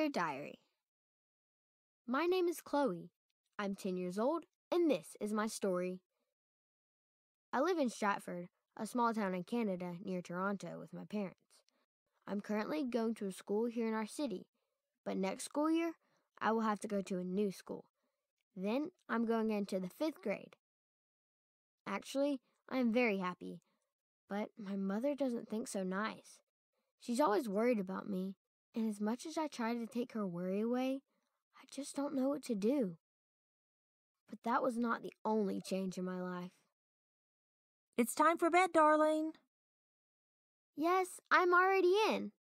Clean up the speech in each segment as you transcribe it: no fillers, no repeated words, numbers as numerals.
Another diary. My name is Chloe. I'm 10 years old, and this is my story. I live in Stratford, a small town in Canada near Toronto, with my parents. I'm currently going to a school here in our city, but next school year, I will have to go to a new school. Then I'm going into the 5th grade. Actually, I am very happy, but my mother doesn't think so nice. She's always worried about me, and as much as I try to take her worry away, I just don't know what to do. But that was not the only change in my life. It's time for bed, darling. Yes, I'm already in.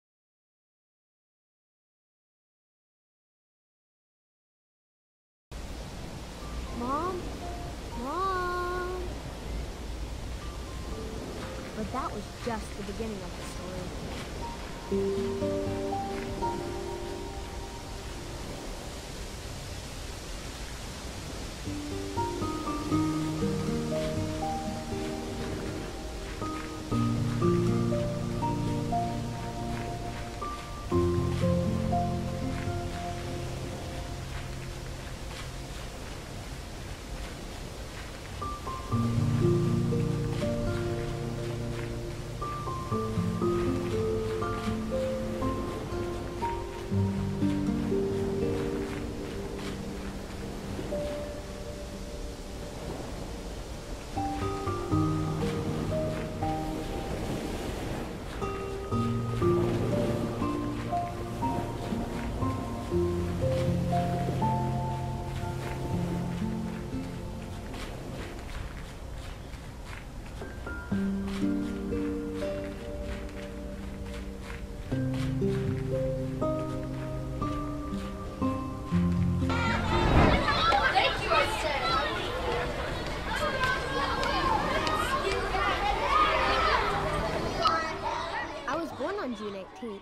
Mom? Mom? But that was just the beginning of the story. On June 18th,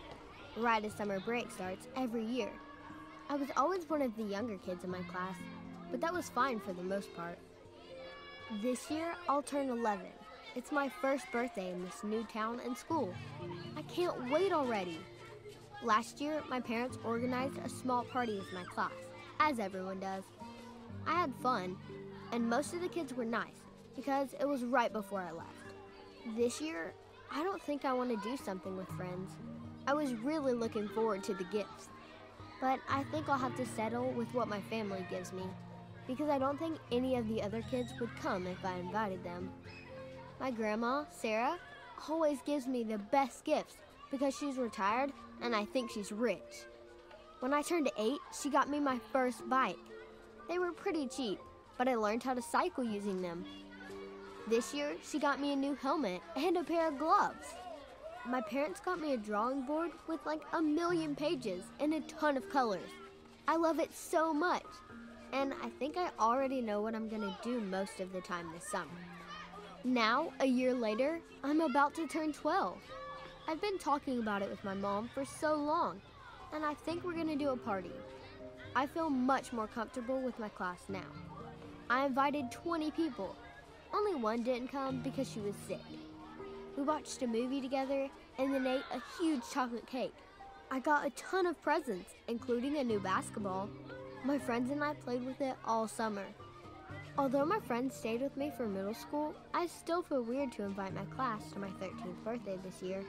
right as summer break starts every year. I was always one of the younger kids in my class, but that was fine for the most part. This year, I'll turn 11. It's my first birthday in this new town and school. I can't wait already. Last year, my parents organized a small party with my class, as everyone does. I had fun, and most of the kids were nice, because it was right before I left. This year, I don't think I want to do something with friends. I was really looking forward to the gifts. But I think I'll have to settle with what my family gives me, because I don't think any of the other kids would come if I invited them. My grandma, Sarah, always gives me the best gifts because she's retired and I think she's rich. When I turned 8, she got me my first bike. They were pretty cheap, but I learned how to cycle using them. This year, she got me a new helmet and a pair of gloves. My parents got me a drawing board with like 1,000,000 pages and a ton of colors. I love it so much. And I think I already know what I'm gonna do most of the time this summer. Now, a year later, I'm about to turn 12. I've been talking about it with my mom for so long, and I think we're gonna do a party. I feel much more comfortable with my class now. I invited 20 people. Only one didn't come because she was sick. We watched a movie together and then ate a huge chocolate cake. I got a ton of presents, including a new basketball. My friends and I played with it all summer. Although my friends stayed with me for middle school, I still feel weird to invite my class to my 13th birthday this year.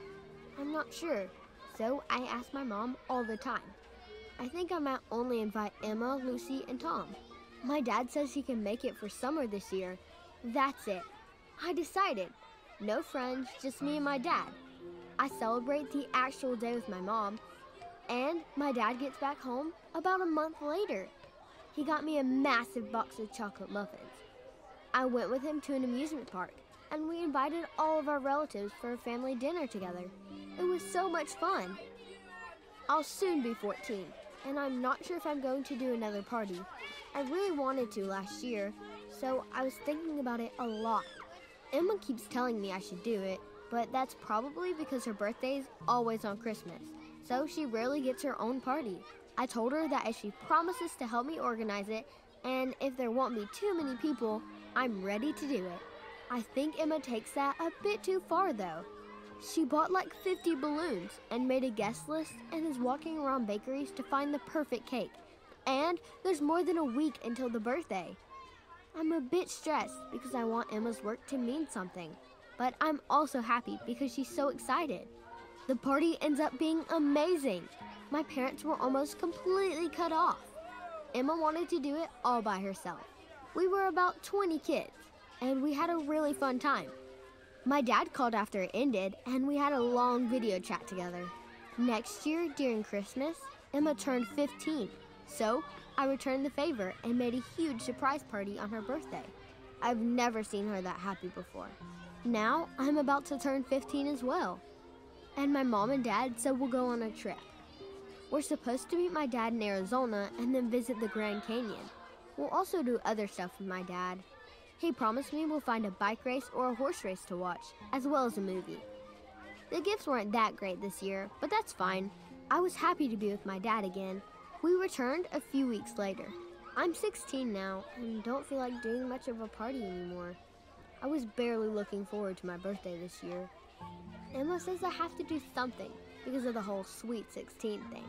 I'm not sure, so I ask my mom all the time. I think I might only invite Emma, Lucy, and Tom. My dad says he can make it for summer this year. That's it. I decided. No friends, just me and my dad. I celebrate the actual day with my mom, and my dad gets back home about a month later. He got me a massive box of chocolate muffins. I went with him to an amusement park, and we invited all of our relatives for a family dinner together. It was so much fun. I'll soon be 14, and I'm not sure if I'm going to do another party. I really wanted to last year, so I was thinking about it a lot. Emma keeps telling me I should do it, but that's probably because her birthday is always on Christmas, so she rarely gets her own party. I told her that if she promises to help me organize it, and if there won't be too many people, I'm ready to do it. I think Emma takes that a bit too far though. She bought like 50 balloons and made a guest list and is walking around bakeries to find the perfect cake. And there's more than a week until the birthday. I'm a bit stressed because I want Emma's work to mean something, but I'm also happy because she's so excited. The party ends up being amazing. My parents were almost completely cut off. Emma wanted to do it all by herself. We were about 20 kids, and we had a really fun time. My dad called after it ended, and we had a long video chat together. Next year, during Christmas, Emma turned 15, so I returned the favor and made a huge surprise party on her birthday. I've never seen her that happy before. Now, I'm about to turn 15 as well. And my mom and dad said we'll go on a trip. We're supposed to meet my dad in Arizona and then visit the Grand Canyon. We'll also do other stuff with my dad. He promised me we'll find a bike race or a horse race to watch, as well as a movie. The gifts weren't that great this year, but that's fine. I was happy to be with my dad again. We returned a few weeks later. I'm 16 now and don't feel like doing much of a party anymore. I was barely looking forward to my birthday this year. Emma says I have to do something because of the whole Sweet 16 thing.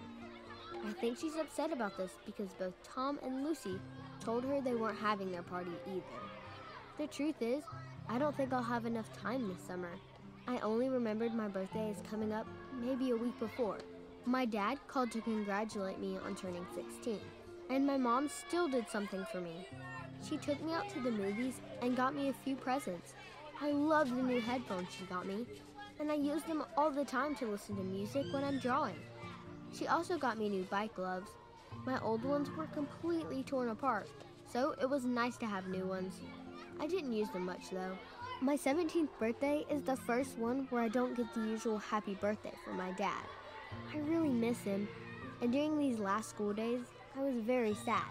I think she's upset about this because both Tom and Lucy told her they weren't having their party either. The truth is, I don't think I'll have enough time this summer. I only remembered my birthday is coming up maybe a week before. My dad called to congratulate me on turning 16, and my mom still did something for me. She took me out to the movies and got me a few presents. I love the new headphones she got me, and I use them all the time to listen to music when I'm drawing. She also got me new bike gloves. My old ones were completely torn apart, so it was nice to have new ones. I didn't use them much though. My 17th birthday is the first one where I don't get the usual happy birthday from my dad. I really miss him, and during these last school days, I was very sad,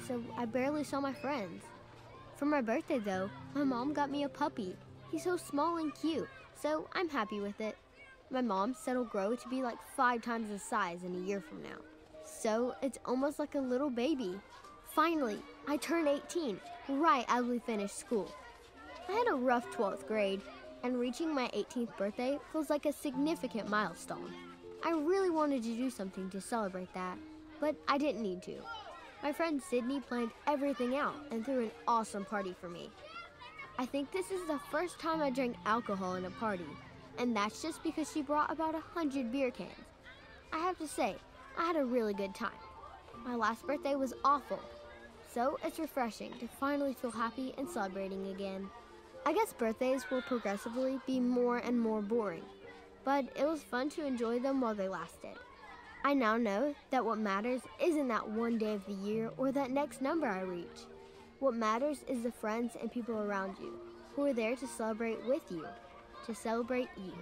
so I barely saw my friends. For my birthday though, my mom got me a puppy. He's so small and cute, so I'm happy with it. My mom said he'll grow to be like 5 times his size in a year from now. So it's almost like a little baby. Finally, I turned 18, right as we finished school. I had a rough 12th grade, and reaching my 18th birthday feels like a significant milestone. I really wanted to do something to celebrate that, but I didn't need to. My friend Sydney planned everything out and threw an awesome party for me. I think this is the first time I drank alcohol in a party, and that's just because she brought about 100 beer cans. I have to say, I had a really good time. My last birthday was awful, so it's refreshing to finally feel happy and celebrating again. I guess birthdays will progressively be more and more boring, but it was fun to enjoy them while they lasted. I now know that what matters isn't that one day of the year or that next number I reach. What matters is the friends and people around you who are there to celebrate with you, to celebrate you.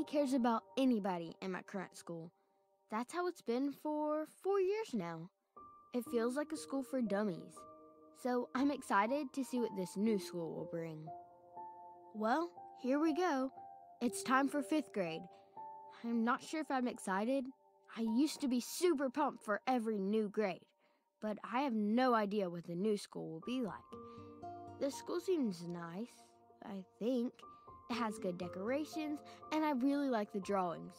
cares about anybody in my current school. That's how it's been for 4 years now. It feels like a school for dummies. So I'm excited to see what this new school will bring. Well, here we go. It's time for 5th grade. I'm not sure if I'm excited. I used to be super pumped for every new grade, but I have no idea what the new school will be like. The school seems nice, I think. It has good decorations, and I really like the drawings.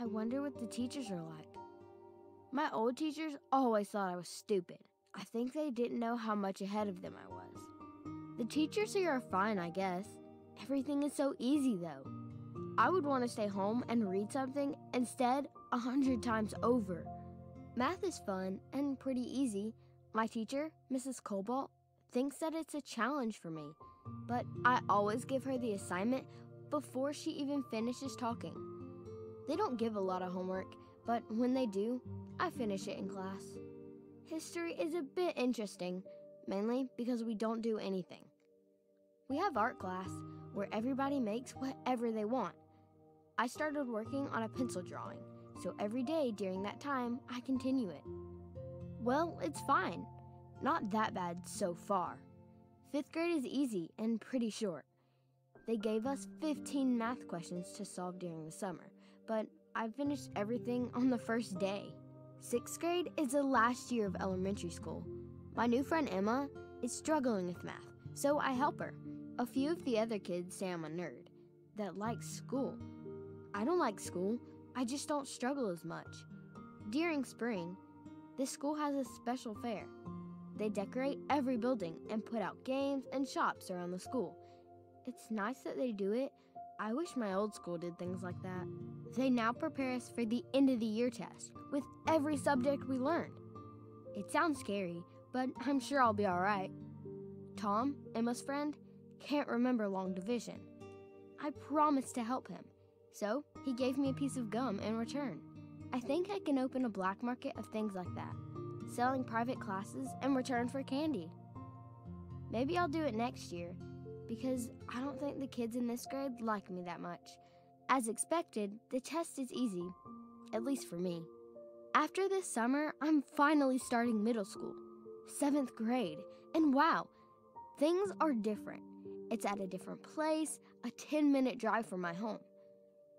I wonder what the teachers are like. My old teachers always thought I was stupid. I think they didn't know how much ahead of them I was. The teachers here are fine, I guess. Everything is so easy, though. I would want to stay home and read something instead 100 times over. Math is fun and pretty easy. My teacher, Mrs. Cobalt, thinks that it's a challenge for me, but I always give her the assignment before she even finishes talking. They don't give a lot of homework, but when they do, I finish it in class. History is a bit interesting, mainly because we don't do anything. We have art class where everybody makes whatever they want. I started working on a pencil drawing, so every day during that time, I continue it. Well, it's fine. Not that bad so far. 5th grade is easy and pretty short. They gave us 15 math questions to solve during the summer, but I finished everything on the first day. 6th grade is the last year of elementary school. My new friend Emma is struggling with math, so I help her. A few of the other kids say I'm a nerd that likes school. I don't like school, I just don't struggle as much. During spring, this school has a special fair. They decorate every building and put out games and shops around the school. It's nice that they do it. I wish my old school did things like that. They now prepare us for the end of the year test with every subject we learned. It sounds scary, but I'm sure I'll be all right. Tom, Emma's friend, can't remember long division. I promised to help him, so he gave me a piece of gum in return. I think I can open a black market of things like that, selling private classes in return for candy. Maybe I'll do it next year, because I don't think the kids in this grade like me that much. As expected, the test is easy, at least for me. After this summer, I'm finally starting middle school, 7th grade, and wow, things are different. It's at a different place, a 10-minute drive from my home.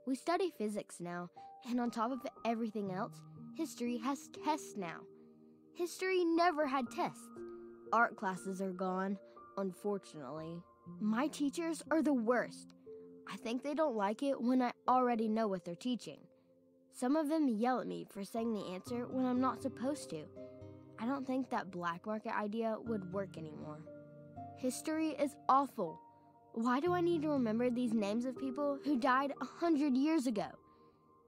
We study physics now, and on top of everything else, history has tests now. History never had tests. Art classes are gone, unfortunately. My teachers are the worst. I think they don't like it when I already know what they're teaching. Some of them yell at me for saying the answer when I'm not supposed to. I don't think that black market idea would work anymore. History is awful. Why do I need to remember these names of people who died 100 years ago?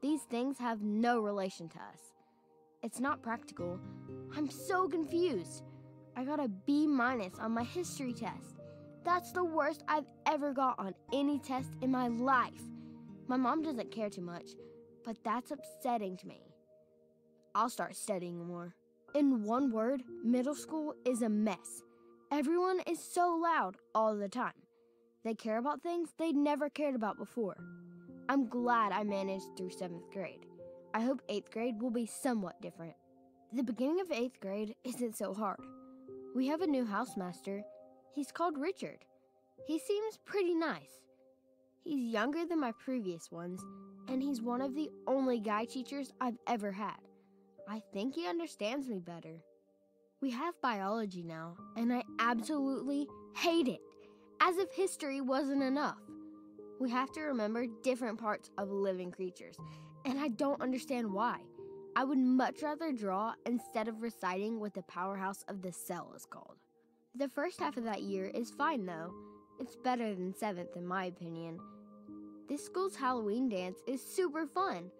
These things have no relation to us. It's not practical. I'm so confused. I got a B- on my history test. That's the worst I've ever got on any test in my life. My mom doesn't care too much, but that's upsetting to me. I'll start studying more. In one word, middle school is a mess. Everyone is so loud all the time. They care about things they'd never cared about before. I'm glad I managed through 7th grade. I hope 8th grade will be somewhat different. The beginning of 8th grade isn't so hard. We have a new housemaster. He's called Richard. He seems pretty nice. He's younger than my previous ones, and he's one of the only guy teachers I've ever had. I think he understands me better. We have biology now, and I absolutely hate it, as if history wasn't enough. We have to remember different parts of living creatures, and I don't understand why. I would much rather draw instead of reciting what the powerhouse of the cell is called. The first half of that year is fine though. It's better than 7th in my opinion. This school's Halloween dance is super fun.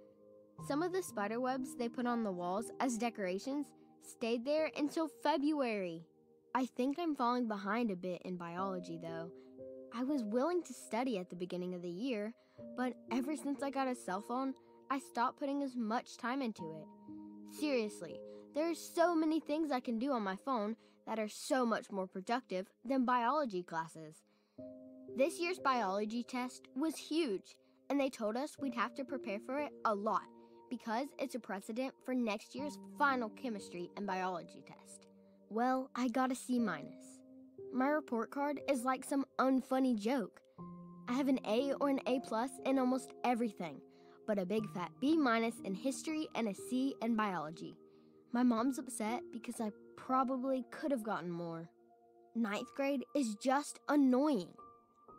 Some of the spider webs they put on the walls as decorations stayed there until February. I think I'm falling behind a bit in biology though. I was willing to study at the beginning of the year, but ever since I got a cell phone, I stopped putting as much time into it. Seriously, there are so many things I can do on my phone that are so much more productive than biology classes. This year's biology test was huge. and they told us we'd have to prepare for it a lot because it's a precedent for next year's final chemistry and biology test. Well, I got a C-. My report card is like some unfunny joke. I have an A or an A+ in almost everything, but a big fat B- in history and a C in biology. My mom's upset because I probably could have gotten more. 9th grade is just annoying.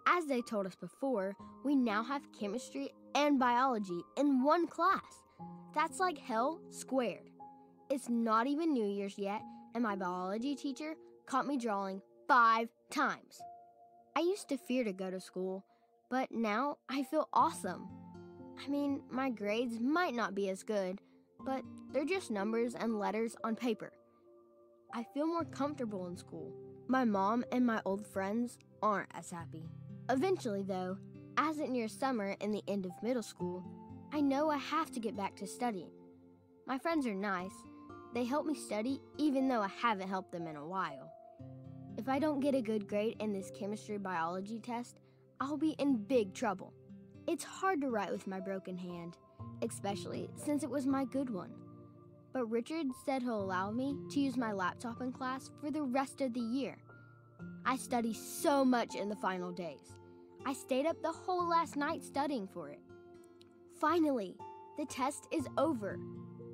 As they told us before, we now have chemistry and biology in one class. That's like hell squared. It's not even New Year's yet, and my biology teacher caught me drawing 5 times. I used to fear to go to school, but now I feel awesome. I mean, my grades might not be as good, but they're just numbers and letters on paper. I feel more comfortable in school. My mom and my old friends aren't as happy. Eventually, though, as it nears summer and the end of middle school, I know I have to get back to studying. My friends are nice. They help me study even though I haven't helped them in a while. If I don't get a good grade in this chemistry biology test, I'll be in big trouble. It's hard to write with my broken hand, especially since it was my good one. But Richard said he'll allow me to use my laptop in class for the rest of the year. I study so much in the final days. I stayed up the whole last night studying for it. Finally, the test is over.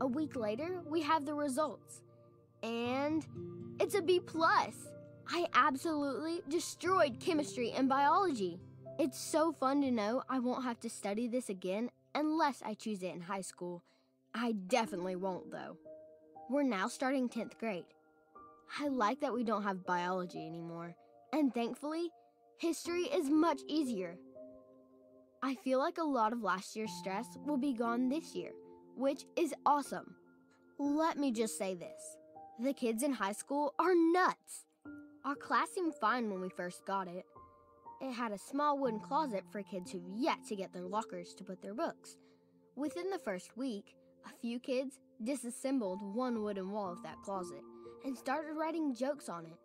A week later, we have the results. And it's a B+. I absolutely destroyed chemistry and biology. It's so fun to know I won't have to study this again unless I choose it in high school. I definitely won't, though. We're now starting 10th grade. I like that we don't have biology anymore, and thankfully, history is much easier. I feel like a lot of last year's stress will be gone this year, which is awesome. Let me just say this. The kids in high school are nuts. Our class seemed fine when we first got it. It had a small wooden closet for kids who've yet to get their lockers to put their books. Within the first week, a few kids disassembled one wooden wall of that closet and started writing jokes on it.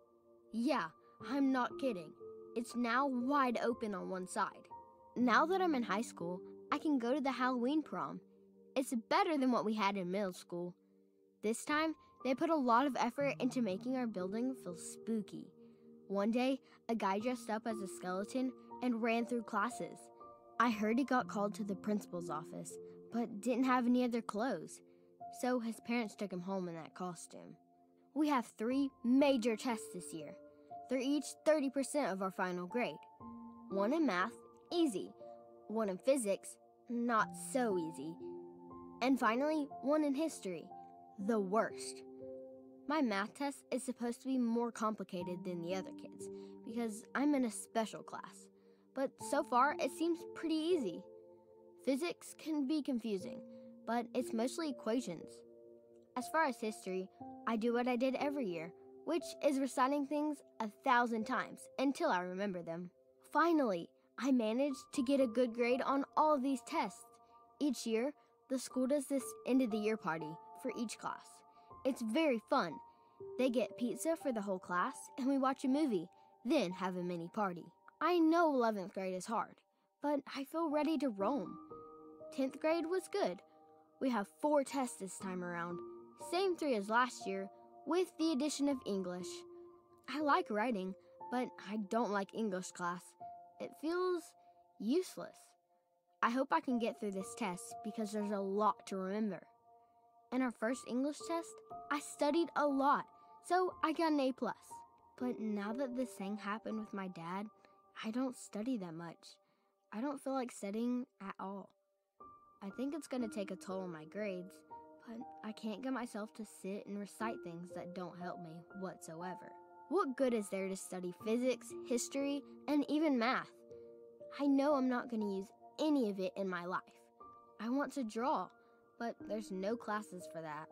Yeah, I'm not kidding. It's now wide open on one side. Now that I'm in high school, I can go to the Halloween prom. It's better than what we had in middle school. This time, they put a lot of effort into making our building feel spooky. One day, a guy dressed up as a skeleton and ran through classes. I heard he got called to the principal's office, but didn't have any other clothes, so his parents took him home in that costume. We have 3 major tests this year. They're each 30% of our final grade. 1 in math, easy. 1 in physics, not so easy. And finally, 1 in history, the worst. My math test is supposed to be more complicated than the other kids because I'm in a special class. But so far, it seems pretty easy. Physics can be confusing, but it's mostly equations. As far as history, I do what I did every year, which is reciting things 1,000 times until I remember them. Finally, I managed to get a good grade on all of these tests. Each year, the school does this end of the year party for each class. It's very fun. They get pizza for the whole class, and we watch a movie, then have a mini party. I know 11th grade is hard, but I feel ready to roam. 10th grade was good. We have 4 tests this time around, same 3 as last year, with the addition of English. I like writing, but I don't like English class. It feels useless. I hope I can get through this test because there's a lot to remember. In our first English test, I studied a lot, so I got an A+. But now that this thing happened with my dad, I don't study that much. I don't feel like studying at all. I think it's going to take a toll on my grades, but I can't get myself to sit and recite things that don't help me whatsoever. What good is there to study physics, history, and even math? I know I'm not going to use any of it in my life. I want to draw, but there's no classes for that.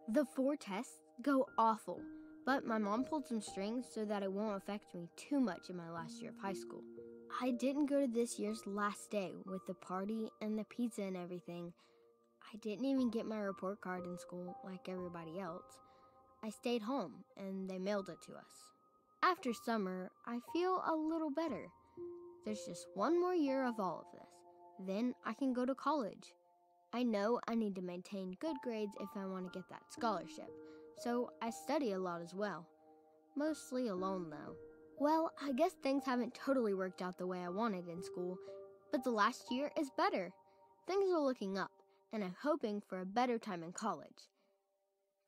The 4 tests go awful, but my mom pulled some strings so that it won't affect me too much in my last year of high school. I didn't go to this year's last day with the party and the pizza and everything. I didn't even get my report card in school like everybody else. I stayed home and they mailed it to us. After summer, I feel a little better. There's just 1 more year of all of this. Then I can go to college. I know I need to maintain good grades if I want to get that scholarship, so I study a lot as well. Mostly alone though. Well, I guess things haven't totally worked out the way I wanted in school, but the last year is better. Things are looking up, and I'm hoping for a better time in college.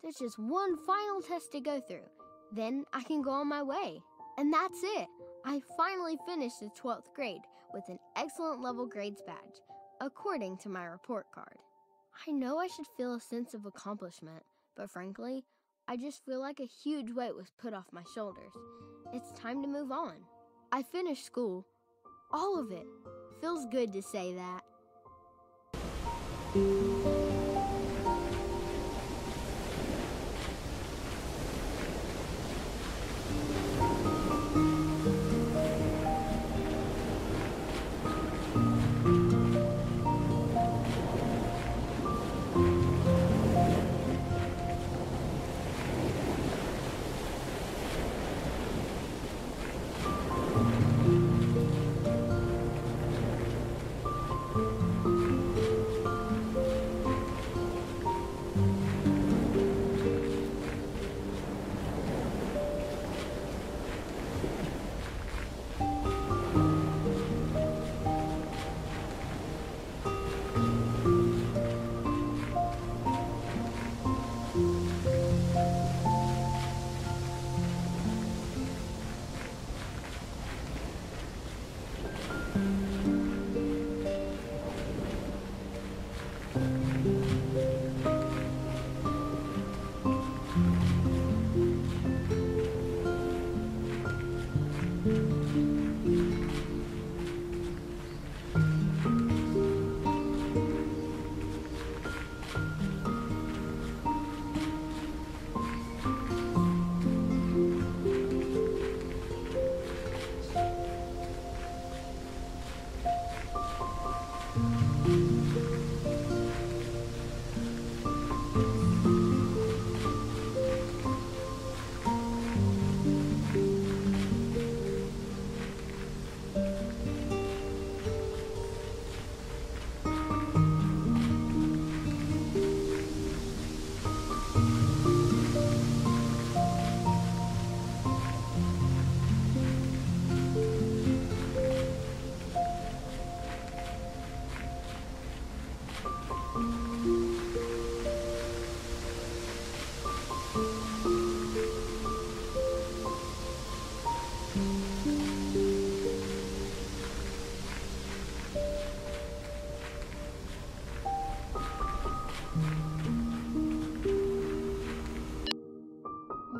There's just one final test to go through. Then I can go on my way. And that's it. I finally finished the 12th grade with an excellent level grades badge, according to my report card. I know I should feel a sense of accomplishment, but frankly, I just feel like a huge weight was put off my shoulders. It's time to move on. I finished school. All of it. Feels good to say that.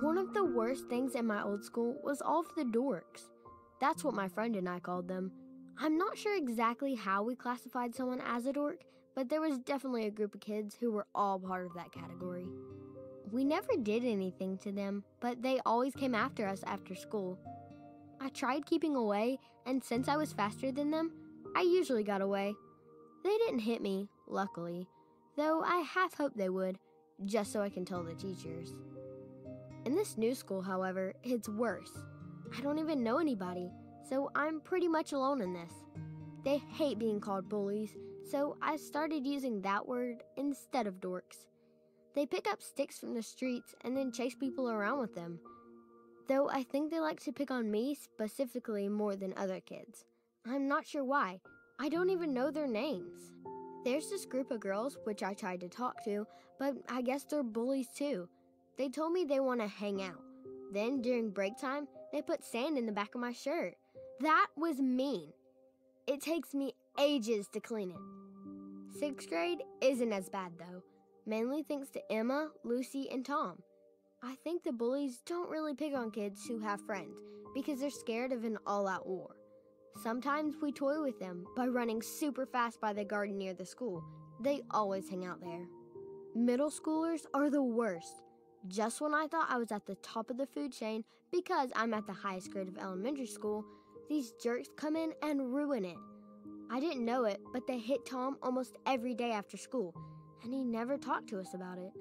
One of the worst things in my old school was all of the dorks. That's what my friend and I called them. I'm not sure exactly how we classified someone as a dork, but there was definitely a group of kids who were all part of that category. We never did anything to them, but they always came after us after school. I tried keeping away, and since I was faster than them, I usually got away. They didn't hit me, luckily, though I half hoped they would, just so I can tell the teachers. In this new school, however, it's worse. I don't even know anybody, so I'm pretty much alone in this. They hate being called bullies, so I started using that word instead of dorks. They pick up sticks from the streets and then chase people around with them. Though I think they like to pick on me specifically more than other kids. I'm not sure why. I don't even know their names. There's this group of girls which I tried to talk to, but I guess they're bullies too. They told me they want to hang out. Then, during break time, they put sand in the back of my shirt. That was mean. It takes me ages to clean it. 6th grade isn't as bad, though, mainly thanks to Emma, Lucy, and Tom. I think the bullies don't really pick on kids who have friends because they're scared of an all-out war. Sometimes we toy with them by running super fast by the garden near the school. They always hang out there. Middle schoolers are the worst. Just when I thought I was at the top of the food chain because I'm at the highest grade of elementary school, these jerks come in and ruin it. I didn't know it, but they hit Tom almost every day after school, and he never talked to us about it.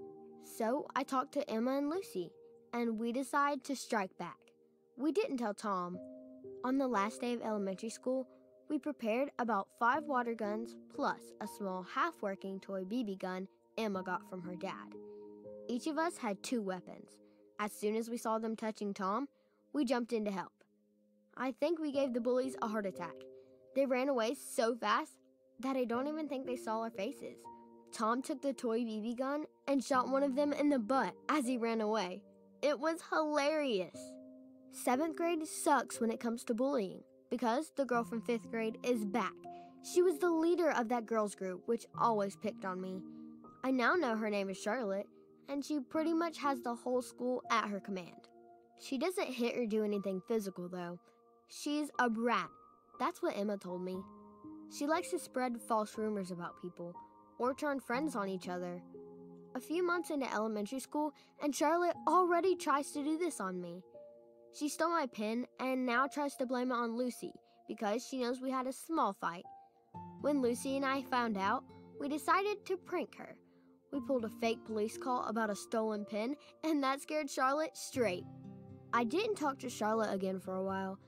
So I talked to Emma and Lucy, and we decided to strike back. We didn't tell Tom. On the last day of elementary school, We prepared about 5 water guns plus a small half-working toy BB gun Emma got from her dad. Each of us had 2 weapons. As soon as we saw them touching Tom, we jumped in to help. I think we gave the bullies a heart attack. They ran away so fast that I don't even think they saw our faces. Tom took the toy BB gun and shot one of them in the butt as he ran away. It was hilarious. 7th grade sucks when it comes to bullying because the girl from 5th grade is back. She was the leader of that girls group, which always picked on me. I now know her name is Charlotte, and she pretty much has the whole school at her command. She doesn't hit or do anything physical, though. She's a brat. That's what Emma told me. She likes to spread false rumors about people or turn friends on each other. A few months into elementary school, and Charlotte already tries to do this on me. She stole my pen and now tries to blame it on Lucy because she knows we had a small fight. When Lucy and I found out, we decided to prank her. We pulled a fake police call about a stolen pen, and that scared Charlotte straight. I didn't talk to Charlotte again for a while,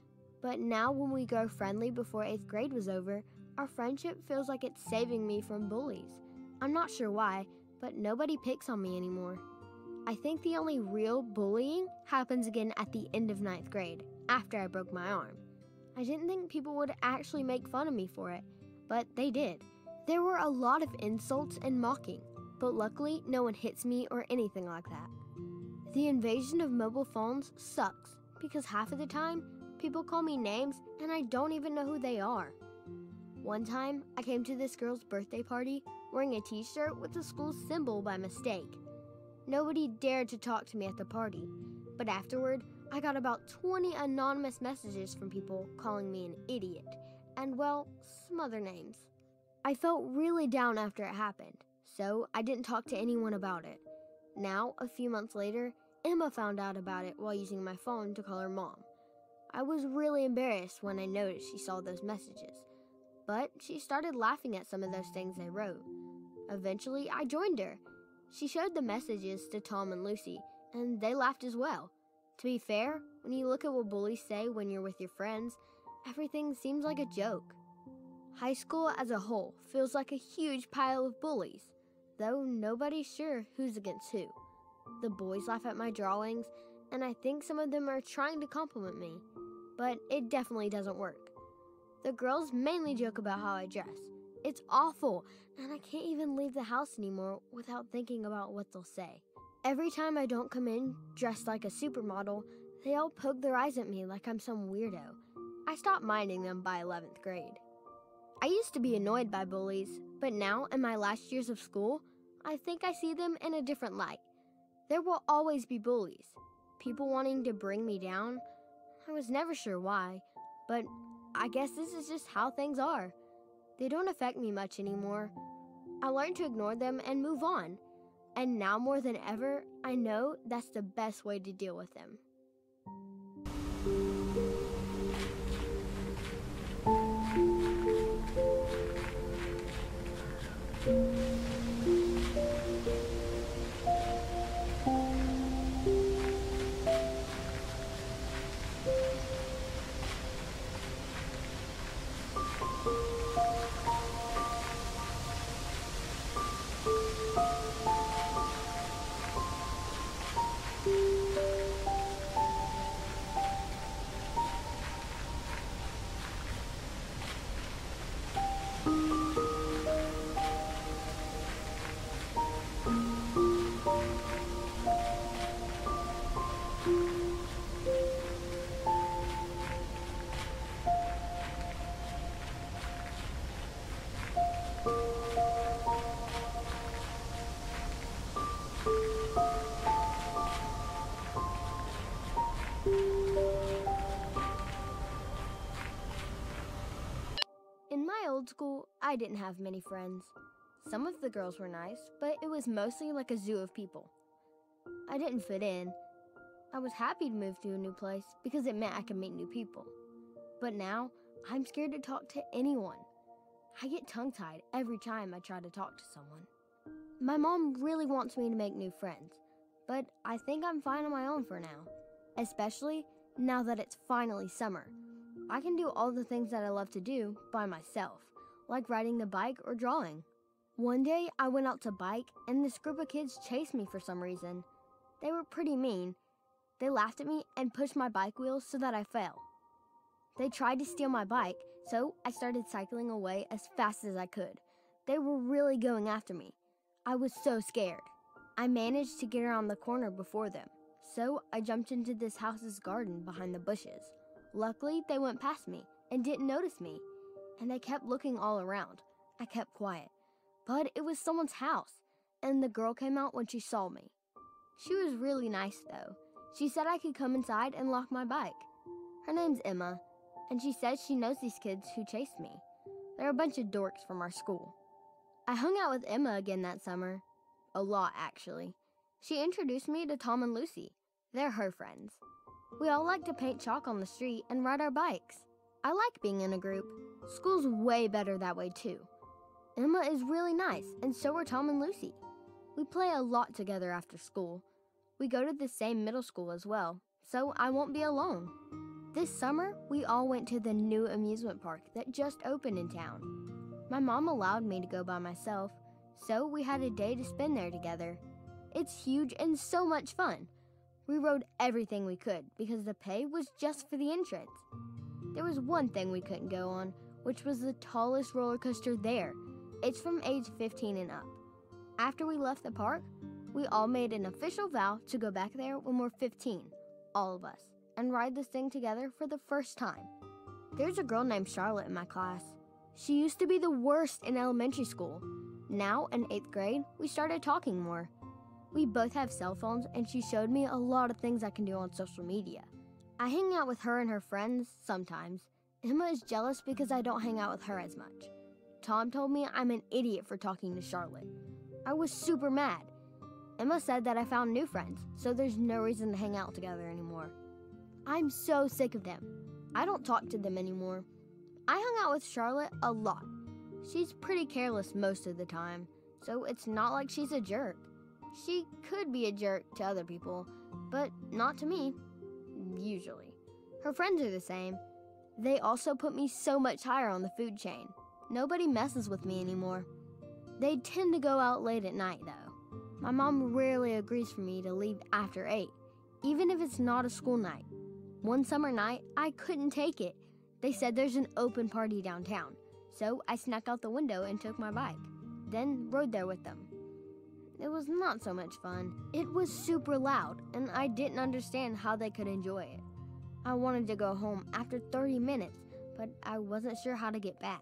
but now when we grow friendly before 8th grade was over, our friendship feels like it's saving me from bullies. I'm not sure why, but nobody picks on me anymore. I think the only real bullying happens again at the end of 9th grade, after I broke my arm. I didn't think people would actually make fun of me for it, but they did. There were a lot of insults and mocking, but luckily no one hits me or anything like that. The invasion of mobile phones sucks because half of the time, people call me names and I don't even know who they are. One time, I came to this girl's birthday party wearing a t-shirt with the school symbol by mistake. Nobody dared to talk to me at the party, but afterward, I got about 20 anonymous messages from people calling me an idiot and, well, some other names. I felt really down after it happened, so I didn't talk to anyone about it. Now, a few months later, Emma found out about it while using my phone to call her mom. I was really embarrassed when I noticed she saw those messages, but she started laughing at some of those things I wrote. Eventually, I joined her. She showed the messages to Tom and Lucy, and they laughed as well. To be fair, when you look at what bullies say when you're with your friends, everything seems like a joke. High school as a whole feels like a huge pile of bullies, though nobody's sure who's against who. The boys laugh at my drawings, and I think some of them are trying to compliment me, but it definitely doesn't work. The girls mainly joke about how I dress. It's awful, and I can't even leave the house anymore without thinking about what they'll say. Every time I don't come in dressed like a supermodel, they all poke their eyes at me like I'm some weirdo. I stopped minding them by 11th grade. I used to be annoyed by bullies, but now, in my last years of school, I think I see them in a different light. There will always be bullies, people wanting to bring me down. I was never sure why, but I guess this is just how things are. They don't affect me much anymore. I learned to ignore them and move on. And now more than ever, I know that's the best way to deal with them. In my old school, I didn't have many friends. Some of the girls were nice, but it was mostly like a zoo of people. I didn't fit in. I was happy to move to a new place because it meant I could meet new people. But now, I'm scared to talk to anyone. I get tongue-tied every time I try to talk to someone. My mom really wants me to make new friends, but I think I'm fine on my own for now, especially now that it's finally summer. I can do all the things that I love to do by myself, like riding the bike or drawing. One day, I went out to bike, and this group of kids chased me for some reason. They were pretty mean. They laughed at me and pushed my bike wheels so that I fell. They tried to steal my bike, so I started cycling away as fast as I could. They were really going after me. I was so scared. I managed to get around the corner before them, so I jumped into this house's garden behind the bushes. Luckily, they went past me and didn't notice me, and they kept looking all around. I kept quiet, but it was someone's house, and the girl came out when she saw me. She was really nice, though. She said I could come inside and lock my bike. Her name's Emma, and she says she knows these kids who chased me. They're a bunch of dorks from our school. I hung out with Emma again that summer. A lot, actually. She introduced me to Tom and Lucy. They're her friends. We all like to paint chalk on the street and ride our bikes. I like being in a group. School's way better that way, too. Emma is really nice, and so are Tom and Lucy. We play a lot together after school. We go to the same middle school as well, so I won't be alone. This summer, we all went to the new amusement park that just opened in town. My mom allowed me to go by myself, so we had a day to spend there together. It's huge and so much fun. We rode everything we could because the pay was just for the entrance. There was one thing we couldn't go on, which was the tallest roller coaster there. It's from age 15 and up. After we left the park, we all made an official vow to go back there when we're 15, all of us, and ride this thing together for the first time. There's a girl named Charlotte in my class. She used to be the worst in elementary school. Now, in 8th grade, we started talking more. We both have cell phones, and she showed me a lot of things I can do on social media. I hang out with her and her friends sometimes. Emma is jealous because I don't hang out with her as much. Tom told me I'm an idiot for talking to Charlotte. I was super mad. Emma said that I found new friends, so there's no reason to hang out together anymore. I'm so sick of them. I don't talk to them anymore. I hung out with Charlotte a lot. She's pretty careless most of the time, so it's not like she's a jerk. She could be a jerk to other people, but not to me, usually. Her friends are the same. They also put me so much higher on the food chain. Nobody messes with me anymore. They tend to go out late at night, though. My mom rarely agrees for me to leave after 8, even if it's not a school night. One summer night, I couldn't take it. They said there's an open party downtown, so I snuck out the window and took my bike, then rode there with them. It was not so much fun. It was super loud, and I didn't understand how they could enjoy it. I wanted to go home after 30 minutes, but I wasn't sure how to get back.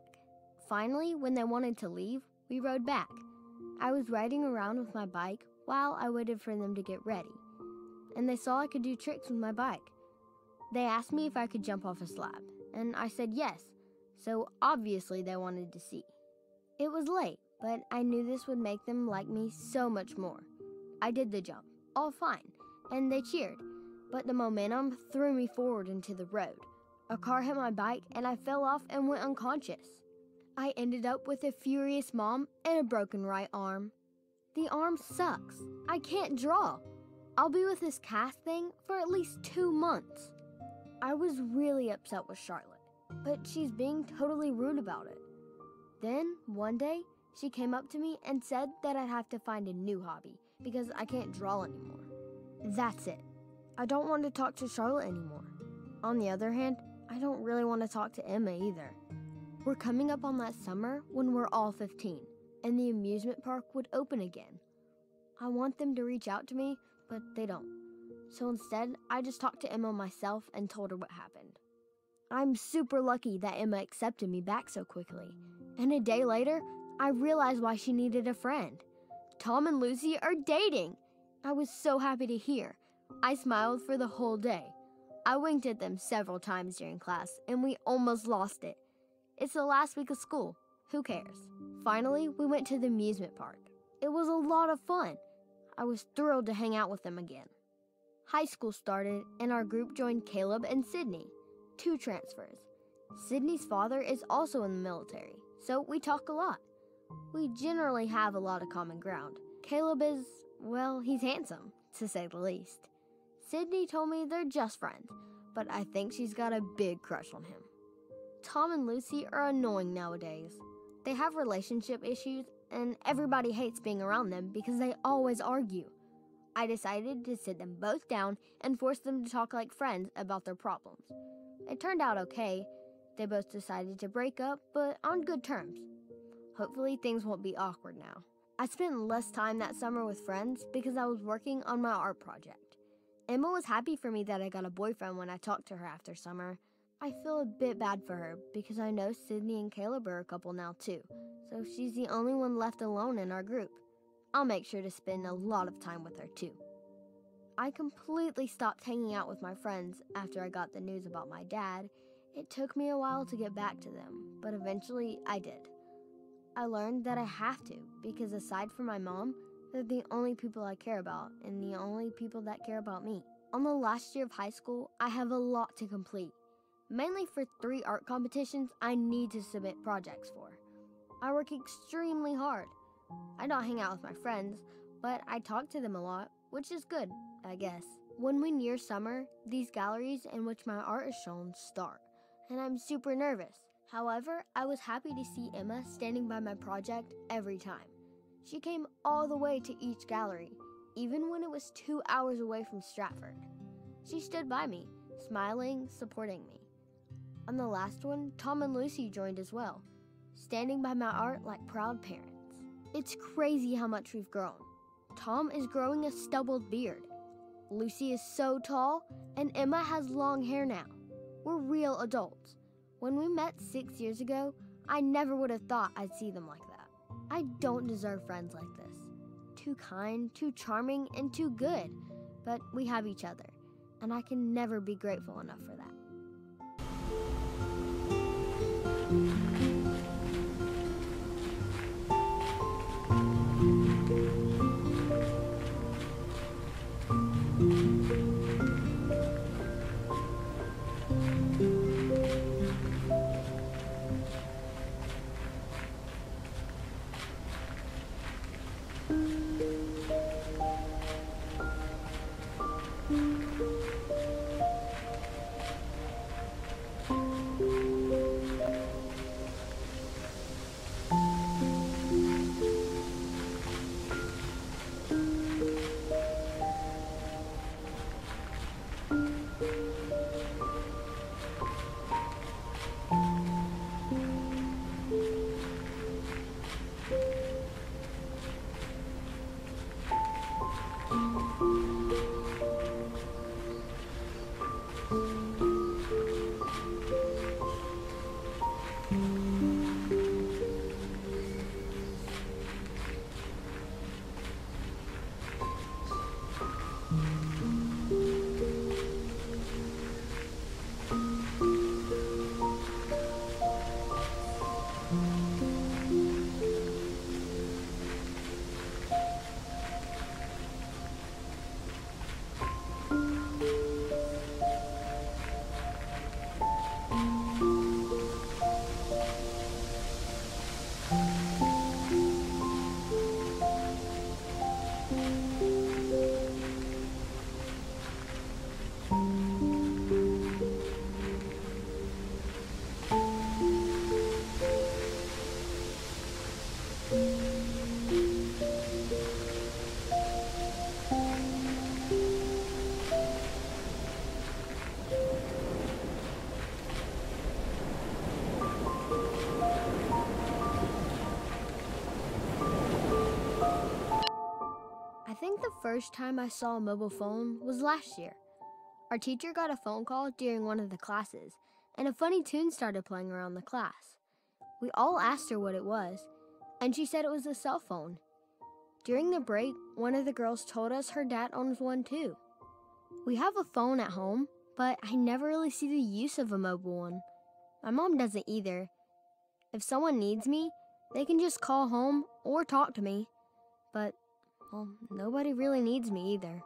Finally, when they wanted to leave, we rode back. I was riding around with my bike while I waited for them to get ready, and they saw I could do tricks with my bike. They asked me if I could jump off a slab, and I said yes, so obviously they wanted to see. It was late, but I knew this would make them like me so much more. I did the jump, all fine, and they cheered, but the momentum threw me forward into the road. A car hit my bike, and I fell off and went unconscious. I ended up with a furious mom and a broken right arm. The arm sucks. I can't draw. I'll be with this cast thing for at least 2 months. I was really upset with Charlotte, but she's being totally rude about it. Then, one day, she came up to me and said that I'd have to find a new hobby because I can't draw anymore. That's it. I don't want to talk to Charlotte anymore. On the other hand, I don't really want to talk to Emma either. We're coming up on that summer when we're all 15, and the amusement park would open again. I want them to reach out to me, but they don't. So instead, I just talked to Emma myself and told her what happened. I'm super lucky that Emma accepted me back so quickly, and a day later, I realized why she needed a friend. Tom and Lucy are dating. I was so happy to hear. I smiled for the whole day. I winked at them several times during class, and we almost lost it. It's the last week of school. Who cares? Finally, we went to the amusement park. It was a lot of fun. I was thrilled to hang out with them again. High school started, and our group joined Caleb and Sydney, 2 transfers. Sydney's father is also in the military, so we talk a lot. We generally have a lot of common ground. Caleb is, well, he's handsome, to say the least. Sydney told me they're just friends, but I think she's got a big crush on him. Tom and Lucy are annoying nowadays. They have relationship issues, and everybody hates being around them because they always argue. I decided to sit them both down and force them to talk like friends about their problems. It turned out okay. They both decided to break up, but on good terms. Hopefully things won't be awkward now. I spent less time that summer with friends because I was working on my art project. Emma was happy for me that I got a boyfriend when I talked to her after summer. I feel a bit bad for her because I know Sydney and Caleb are a couple now too, so she's the only one left alone in our group. I'll make sure to spend a lot of time with her too. I completely stopped hanging out with my friends after I got the news about my dad. It took me a while to get back to them, but eventually I did. I learned that I have to because aside from my mom, they're the only people I care about and the only people that care about me. On the last year of high school, I have a lot to complete. Mainly for 3 art competitions I need to submit projects for. I work extremely hard. I don't hang out with my friends, but I talk to them a lot, which is good, I guess. When we near summer, these galleries in which my art is shown start, and I'm super nervous. However, I was happy to see Emma standing by my project every time. She came all the way to each gallery, even when it was 2 hours away from Stratford. She stood by me, smiling, supporting me. On the last one, Tom and Lucy joined as well, standing by my art like proud parents. It's crazy how much we've grown. Tom is growing a stubbled beard. Lucy is so tall, and Emma has long hair now. We're real adults. When we met 6 years ago, I never would have thought I'd see them like that. I don't deserve friends like this. Too kind, too charming, and too good. But we have each other, and I can never be grateful enough for that. I think the first time I saw a mobile phone was last year. Our teacher got a phone call during one of the classes, and a funny tune started playing around the class. We all asked her what it was, and she said it was a cell phone. During the break, one of the girls told us her dad owns one too. We have a phone at home, but I never really see the use of a mobile one. My mom doesn't either. If someone needs me, they can just call home or talk to me, but well, nobody really needs me either.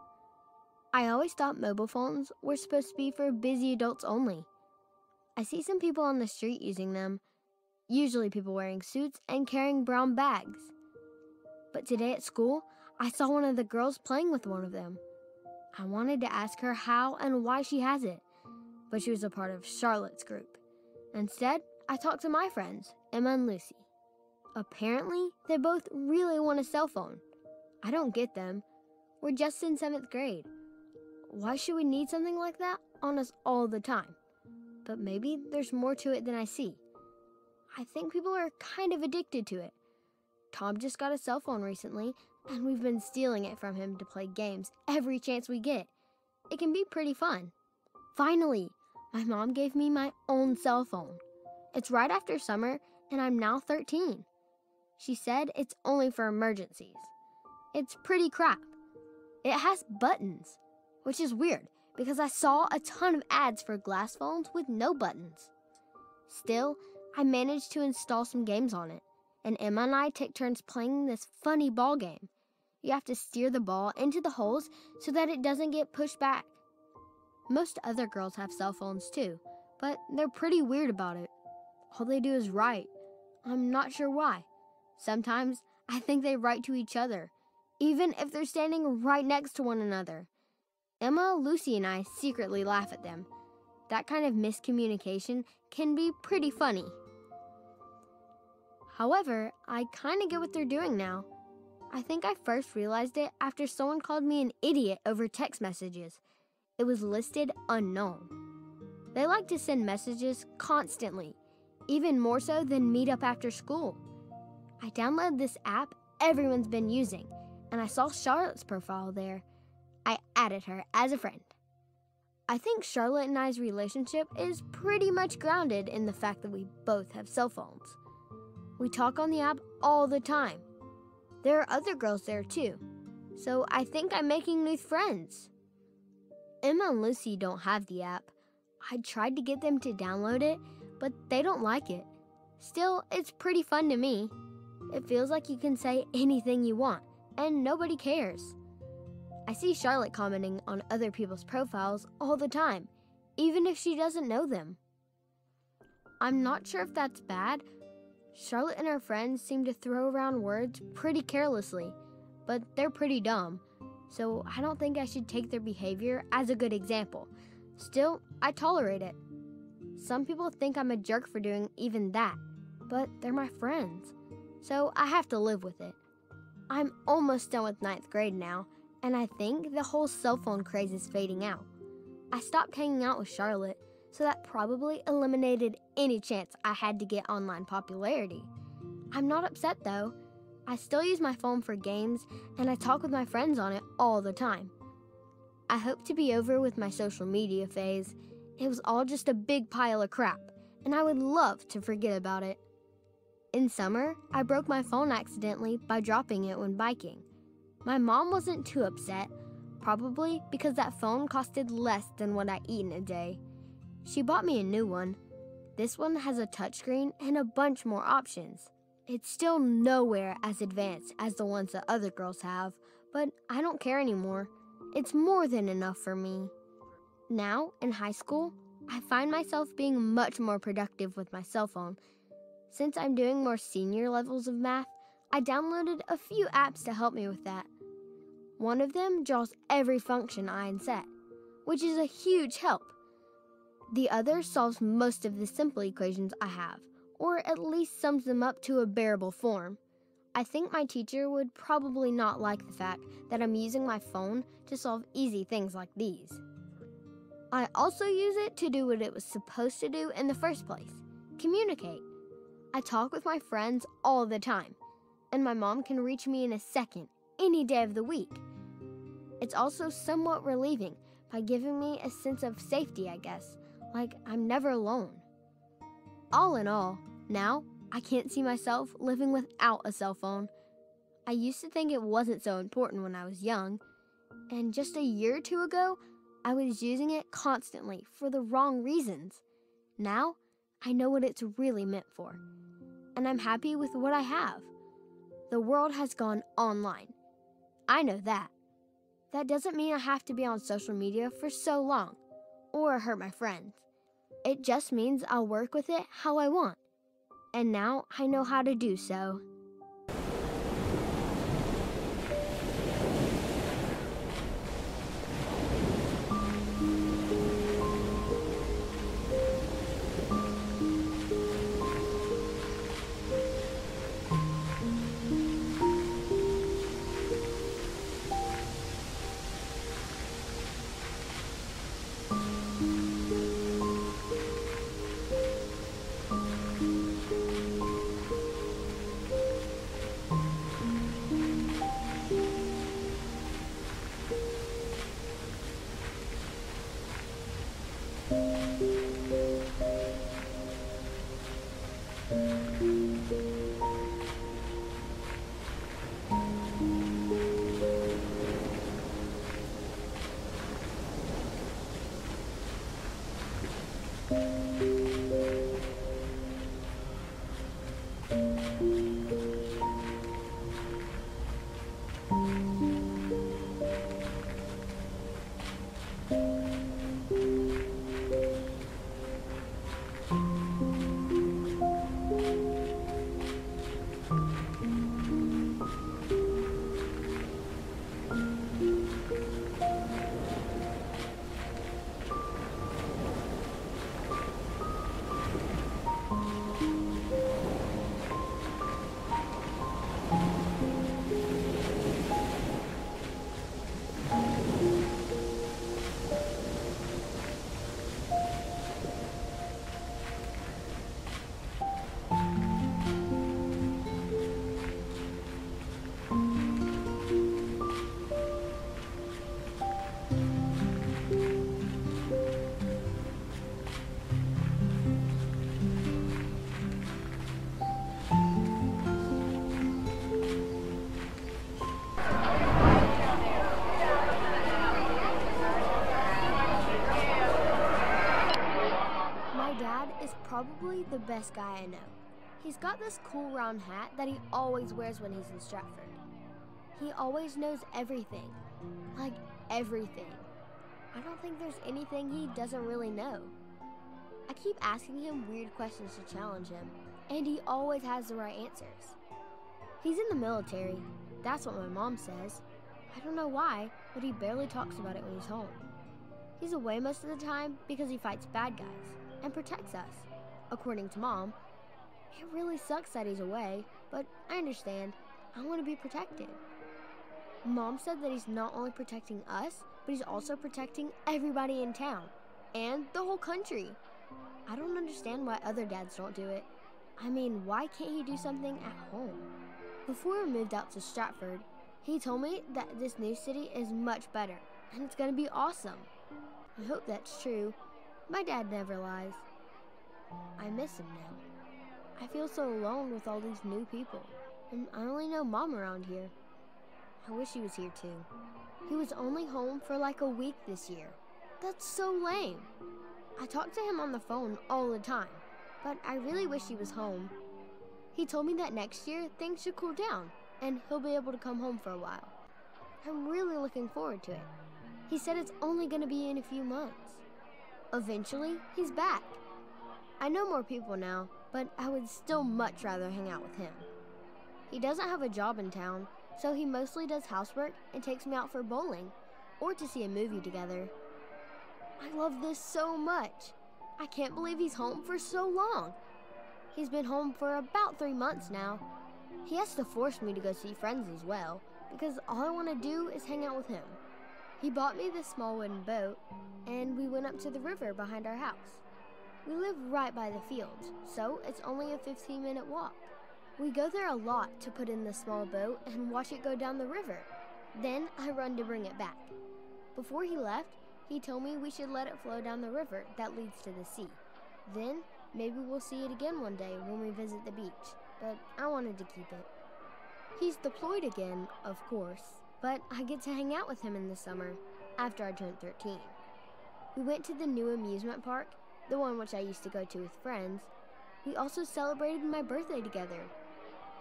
I always thought mobile phones were supposed to be for busy adults only. I see some people on the street using them, usually people wearing suits and carrying brown bags. But today at school, I saw one of the girls playing with one of them. I wanted to ask her how and why she has it, but she was a part of Charlotte's group. Instead, I talked to my friends, Emma and Lucy. Apparently, they both really want a cell phone. I don't get them. We're just in 7th grade. Why should we need something like that on us all the time? But maybe there's more to it than I see. I think people are kind of addicted to it. Tom just got a cell phone recently, and we've been stealing it from him to play games every chance we get. It can be pretty fun. Finally, my mom gave me my own cell phone. It's right after summer, and I'm now 13. She said it's only for emergencies. It's pretty crap. It has buttons, which is weird because I saw a ton of ads for glass phones with no buttons. Still, I managed to install some games on it, and Emma and I take turns playing this funny ball game. You have to steer the ball into the holes so that it doesn't get pushed back. Most other girls have cell phones too, but they're pretty weird about it. All they do is write. I'm not sure why. Sometimes I think they write to each other, even if they're standing right next to one another. Emma, Lucy, and I secretly laugh at them. That kind of miscommunication can be pretty funny. However, I kind of get what they're doing now. I think I first realized it after someone called me an idiot over text messages. It was listed unknown. They like to send messages constantly, even more so than meet up after school. I downloaded this app everyone's been using, and I saw Charlotte's profile there. I added her as a friend. I think Charlotte and I's relationship is pretty much grounded in the fact that we both have cell phones. We talk on the app all the time. There are other girls there too, so I think I'm making new friends. Emma and Lucy don't have the app. I tried to get them to download it, but they don't like it. Still, it's pretty fun to me. It feels like you can say anything you want, and nobody cares. I see Charlotte commenting on other people's profiles all the time, even if she doesn't know them. I'm not sure if that's bad. Charlotte and her friends seem to throw around words pretty carelessly, but they're pretty dumb, so I don't think I should take their behavior as a good example. Still, I tolerate it. Some people think I'm a jerk for doing even that, but they're my friends, so I have to live with it. I'm almost done with 9th grade now, and I think the whole cell phone craze is fading out. I stopped hanging out with Charlotte, so that probably eliminated any chance I had to get online popularity. I'm not upset though. I still use my phone for games, and I talk with my friends on it all the time. I hope to be over with my social media phase. It was all just a big pile of crap, and I would love to forget about it. In summer, I broke my phone accidentally by dropping it when biking. My mom wasn't too upset, probably because that phone costed less than what I eat in a day. She bought me a new one. This one has a touchscreen and a bunch more options. It's still nowhere as advanced as the ones that other girls have, but I don't care anymore. It's more than enough for me. Now, in high school, I find myself being much more productive with my cell phone. Since I'm doing more senior levels of math, I downloaded a few apps to help me with that. One of them draws every function I set, which is a huge help. The other solves most of the simple equations I have, or at least sums them up to a bearable form. I think my teacher would probably not like the fact that I'm using my phone to solve easy things like these. I also use it to do what it was supposed to do in the first place, communicate. I talk with my friends all the time, and my mom can reach me in a second, any day of the week. It's also somewhat relieving by giving me a sense of safety, I guess, like I'm never alone. All in all, now I can't see myself living without a cell phone. I used to think it wasn't so important when I was young, and just a year or two ago, I was using it constantly for the wrong reasons. Now, I know what it's really meant for, and I'm happy with what I have. The world has gone online. I know that. That doesn't mean I have to be on social media for so long, or hurt my friends. It just means I'll work with it how I want. And now I know how to do so. My dad is probably the best guy I know. He's got this cool round hat that he always wears when he's in Stratford. He always knows everything. Like everything. I don't think there's anything he doesn't really know. I keep asking him weird questions to challenge him, and he always has the right answers. He's in the military. That's what my mom says. I don't know why, but he barely talks about it when he's home. He's away most of the time because he fights bad guys and protects us. According to Mom, it really sucks that he's away, but I understand. I want to be protected. Mom said that he's not only protecting us, but he's also protecting everybody in town and the whole country. I don't understand why other dads don't do it. I mean, why can't he do something at home? Before we moved out to Stratford, he told me that this new city is much better and it's going to be awesome. I hope that's true. My dad never lies. I miss him now. I feel so alone with all these new people, and I only know Mom around here. I wish he was here too. He was only home for like a week this year. That's so lame. I talk to him on the phone all the time, but I really wish he was home. He told me that next year things should cool down, and he'll be able to come home for a while. I'm really looking forward to it. He said it's only going to be in a few months. Eventually, he's back. I know more people now, but I would still much rather hang out with him. He doesn't have a job in town, so he mostly does housework and takes me out for bowling or to see a movie together. I love this so much. I can't believe he's home for so long. He's been home for about 3 months now. He has to force me to go see friends as well, because all I want to do is hang out with him. He bought me this small wooden boat, and we went up to the river behind our house. We live right by the fields, so it's only a 15-minute walk. We go there a lot to put in the small boat and watch it go down the river. Then I run to bring it back. Before he left, he told me we should let it flow down the river that leads to the sea. Then maybe we'll see it again one day when we visit the beach, but I wanted to keep it. He's deployed again, of course, but I get to hang out with him in the summer after I turned 13. We went to the new amusement park, the one which I used to go to with friends. We also celebrated my birthday together.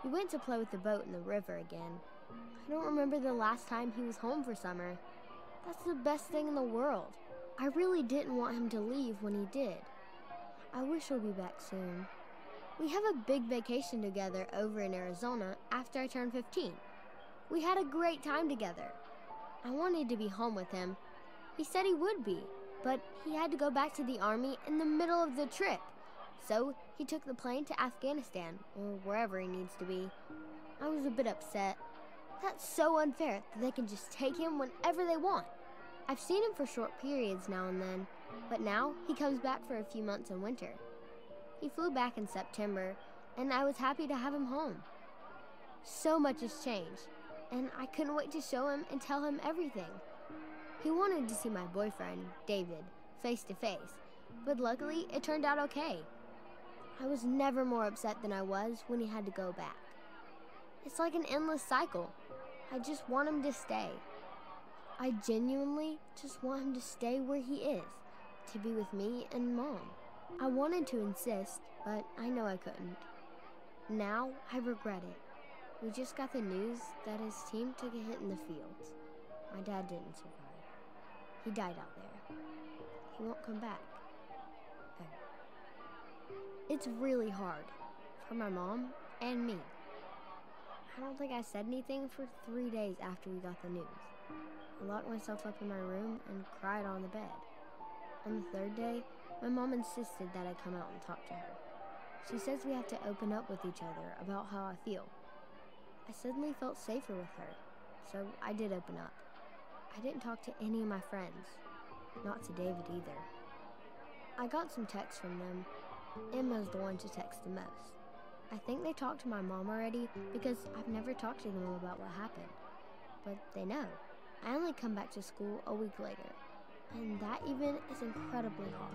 We went to play with the boat in the river again. I don't remember the last time he was home for summer. That's the best thing in the world. I really didn't want him to leave when he did. I wish he'll be back soon. We have a big vacation together over in Arizona after I turned 15. We had a great time together. I wanted to be home with him. He said he would be, but he had to go back to the army in the middle of the trip. So he took the plane to Afghanistan, or wherever he needs to be. I was a bit upset. That's so unfair that they can just take him whenever they want. I've seen him for short periods now and then, but now he comes back for a few months in winter. He flew back in September, and I was happy to have him home. So much has changed, and I couldn't wait to show him and tell him everything. He wanted to see my boyfriend, David, face to face, but luckily it turned out okay. I was never more upset than I was when he had to go back. It's like an endless cycle. I just want him to stay. I genuinely just want him to stay where he is, to be with me and Mom. I wanted to insist, but I know I couldn't. Now, I regret it. We just got the news that his team took a hit in the fields. My dad didn't survive. He died out there. He won't come back. Ever. It's really hard for my mom and me. I don't think I said anything for 3 days after we got the news. I locked myself up in my room and cried on the bed. On the 3rd day, my mom insisted that I come out and talk to her. She says we have to open up with each other about how I feel. I suddenly felt safer with her, so I did open up. I didn't talk to any of my friends, not to David either. I got some texts from them. Emma's the one to text the most. I think they talked to my mom already because I've never talked to them about what happened. But they know. I only come back to school a week later, and that even is incredibly hard.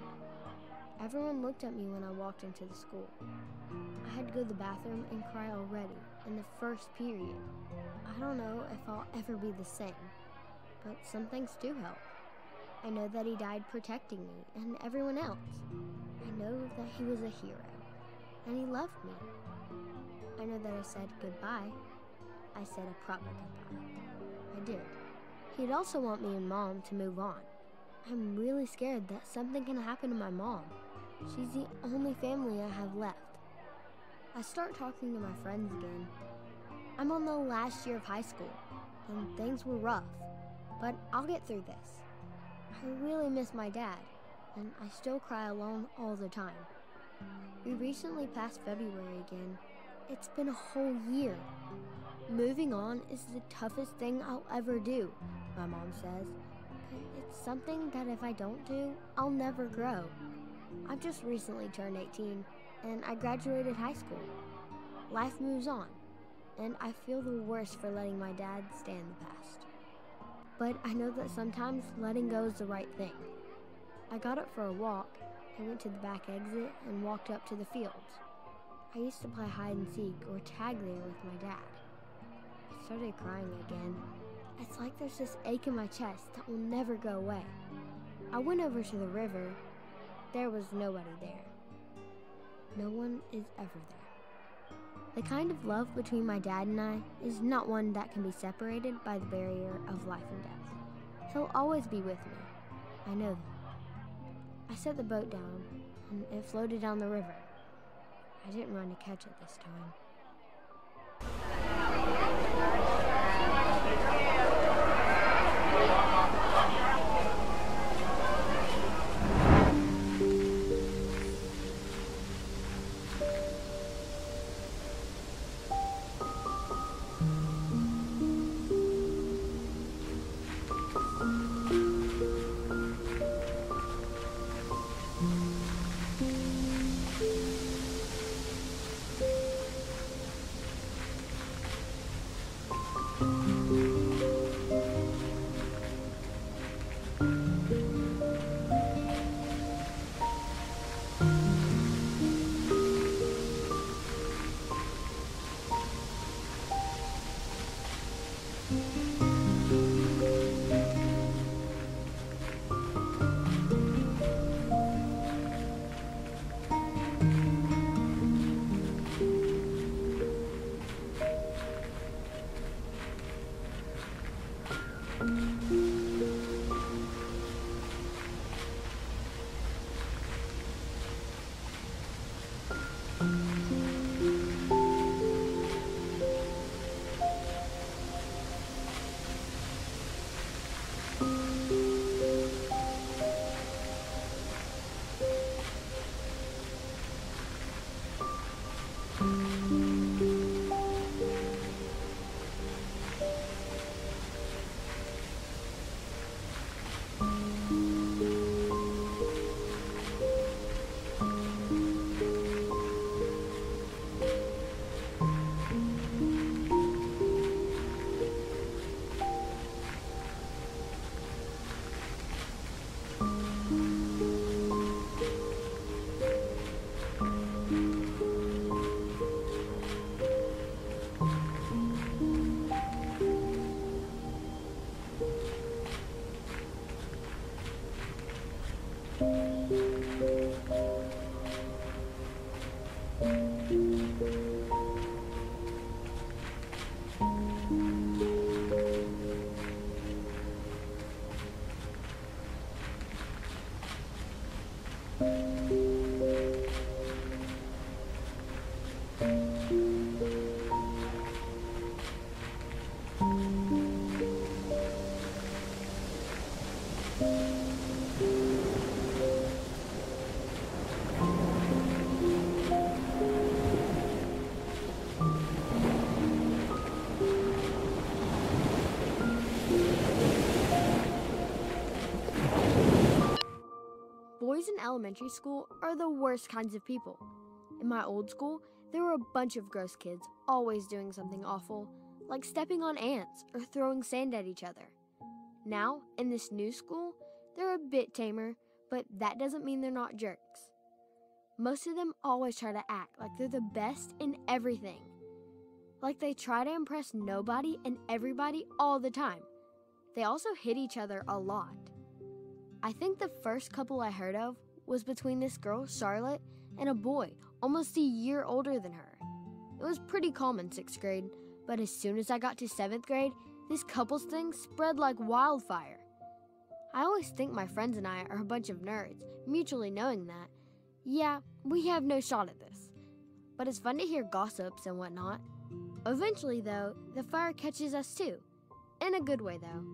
Everyone looked at me when I walked into the school. I had to go to the bathroom and cry already in the first period. I don't know if I'll ever be the same, but some things do help. I know that he died protecting me and everyone else. I know that he was a hero, and he loved me. I know that I said goodbye. I said a proper goodbye. I did. He'd also want me and Mom to move on. I'm really scared that something can happen to my mom. She's the only family I have left. I start talking to my friends again. I'm on the last year of high school, and things were rough, but I'll get through this. I really miss my dad, and I still cry alone all the time. We recently passed February again. It's been a whole year. Moving on is the toughest thing I'll ever do, my mom says. It's something that if I don't do, I'll never grow. I've just recently turned 18, and I graduated high school. Life moves on, and I feel the worst for letting my dad stay in the past. But I know that sometimes letting go is the right thing. I got up for a walk. I went to the back exit and walked up to the fields. I used to play hide and seek or tag there with my dad. I started crying again. It's like there's this ache in my chest that will never go away. I went over to the river. There was nobody there. No one is ever there. The kind of love between my dad and I is not one that can be separated by the barrier of life and death. He'll always be with me. I know that. I set the boat down, and it floated down the river. I didn't run to catch it this time. Boys in elementary school are the worst kinds of people. In my old school, there were a bunch of gross kids always doing something awful, like stepping on ants or throwing sand at each other. Now, in this new school, they're a bit tamer, but that doesn't mean they're not jerks. Most of them always try to act like they're the best in everything. Like they try to impress nobody and everybody all the time. They also hit each other a lot. I think the first couple I heard of was between this girl, Charlotte, and a boy almost a year older than her. It was pretty calm in 6th grade, but as soon as I got to 7th grade, this couples thing spread like wildfire. I always think my friends and I are a bunch of nerds, mutually knowing that, yeah, we have no shot at this. But it's fun to hear gossips and whatnot. Eventually, though, the fire catches us too. In a good way, though.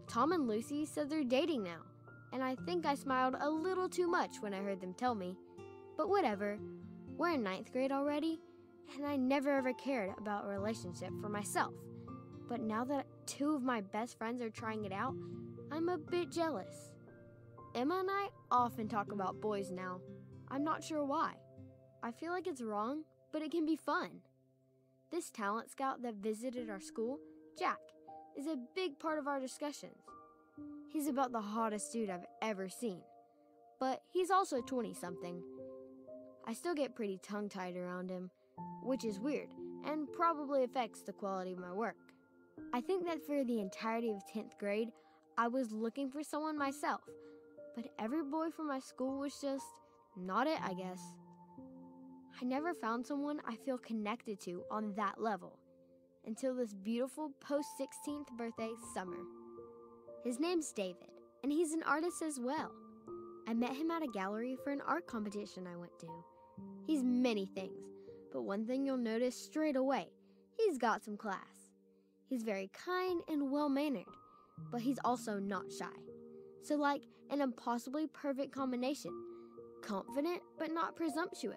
Tom and Lucy said they're dating now, and I think I smiled a little too much when I heard them tell me. But whatever, we're in 9th grade already, and I never ever cared about a relationship for myself. But now that 2 of my best friends are trying it out, I'm a bit jealous. Emma and I often talk about boys now. I'm not sure why. I feel like it's wrong, but it can be fun. This talent scout that visited our school, Jack, is a big part of our discussions. He's about the hottest dude I've ever seen, but he's also 20-something. I still get pretty tongue-tied around him, which is weird and probably affects the quality of my work. I think that for the entirety of 10th grade, I was looking for someone myself, but every boy from my school was just not it, I guess. I never found someone I feel connected to on that level until this beautiful post-16th birthday summer. His name's David, and he's an artist as well. I met him at a gallery for an art competition I went to. He's many things, but one thing you'll notice straight away, he's got some class. He's very kind and well-mannered, but he's also not shy. So like an impossibly perfect combination. Confident, but not presumptuous.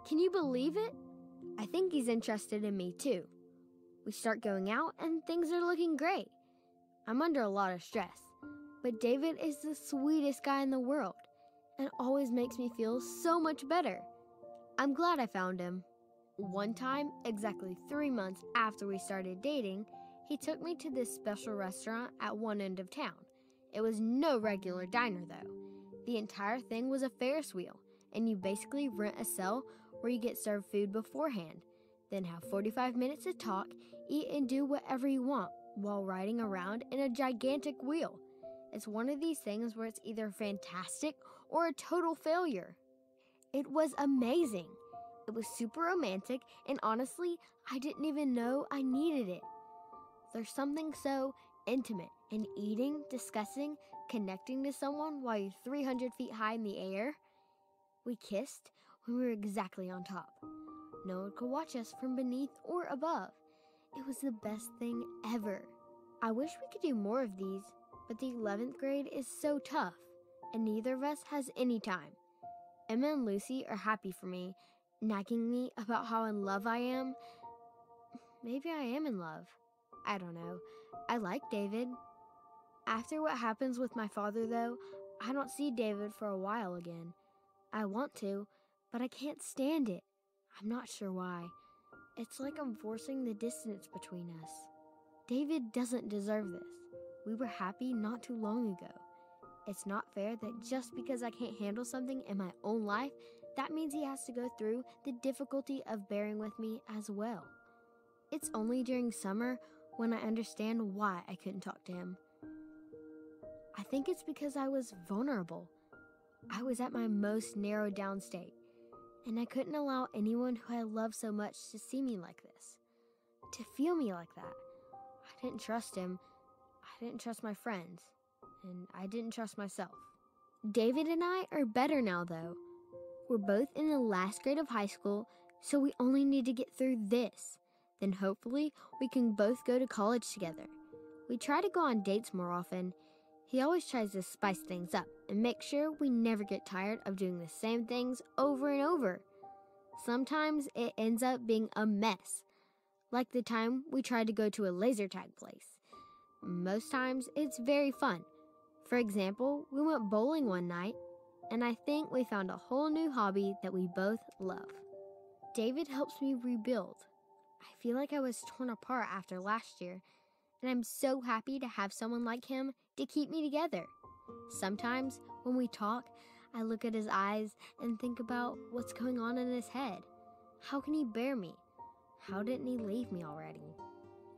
Can you believe it? I think he's interested in me too. We start going out and things are looking great. I'm under a lot of stress, but David is the sweetest guy in the world and always makes me feel so much better. I'm glad I found him. One time, exactly 3 months after we started dating, he took me to this special restaurant at one end of town. It was no regular diner though. The entire thing was a Ferris wheel, and you basically rent a cell where you get served food beforehand, then have 45 minutes to talk, eat, and do whatever you want while riding around in a gigantic wheel. It's one of these things where it's either fantastic or a total failure. It was amazing. It was super romantic, and honestly, I didn't even know I needed it. There's something so intimate in eating, discussing, connecting to someone while you're 300 feet high in the air. We kissed when we were exactly on top. No one could watch us from beneath or above. It was the best thing ever. I wish we could do more of these, but the 11th grade is so tough, and neither of us has any time. Emma and Lucy are happy for me, nagging me about how in love I am. Maybe I am in love. I don't know. I like David. After what happens with my father, though, I don't see David for a while again. I want to, but I can't stand it. I'm not sure why. It's like I'm forcing the distance between us. David doesn't deserve this. We were happy not too long ago. It's not fair that just because I can't handle something in my own life, that means he has to go through the difficulty of bearing with me as well. It's only during summer when I understand why I couldn't talk to him. I think it's because I was vulnerable. I was at my most narrowed down state, and I couldn't allow anyone who I loved so much to see me like this, to feel me like that. I didn't trust him. I didn't trust my friends, and I didn't trust myself. David and I are better now, though. We're both in the last grade of high school, so we only need to get through this. Then hopefully we can both go to college together. We try to go on dates more often. He always tries to spice things up and make sure we never get tired of doing the same things over and over. Sometimes it ends up being a mess, like the time we tried to go to a laser tag place. Most times it's very fun. For example, we went bowling one night, and I think we found a whole new hobby that we both love. David helps me rebuild. I feel like I was torn apart after last year, and I'm so happy to have someone like him to keep me together. Sometimes when we talk, I look at his eyes and think about what's going on in his head. How can he bear me? How didn't he leave me already?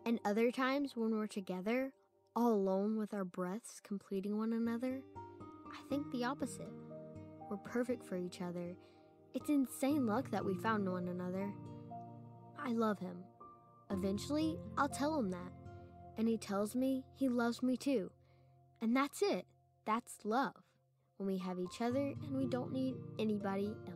And other times when we're together, all alone with our breaths completing one another, I think the opposite. We're perfect for each other. It's insane luck that we found one another. I love him. Eventually, I'll tell him that. And he tells me he loves me too. And that's it. That's love. When we have each other and we don't need anybody else.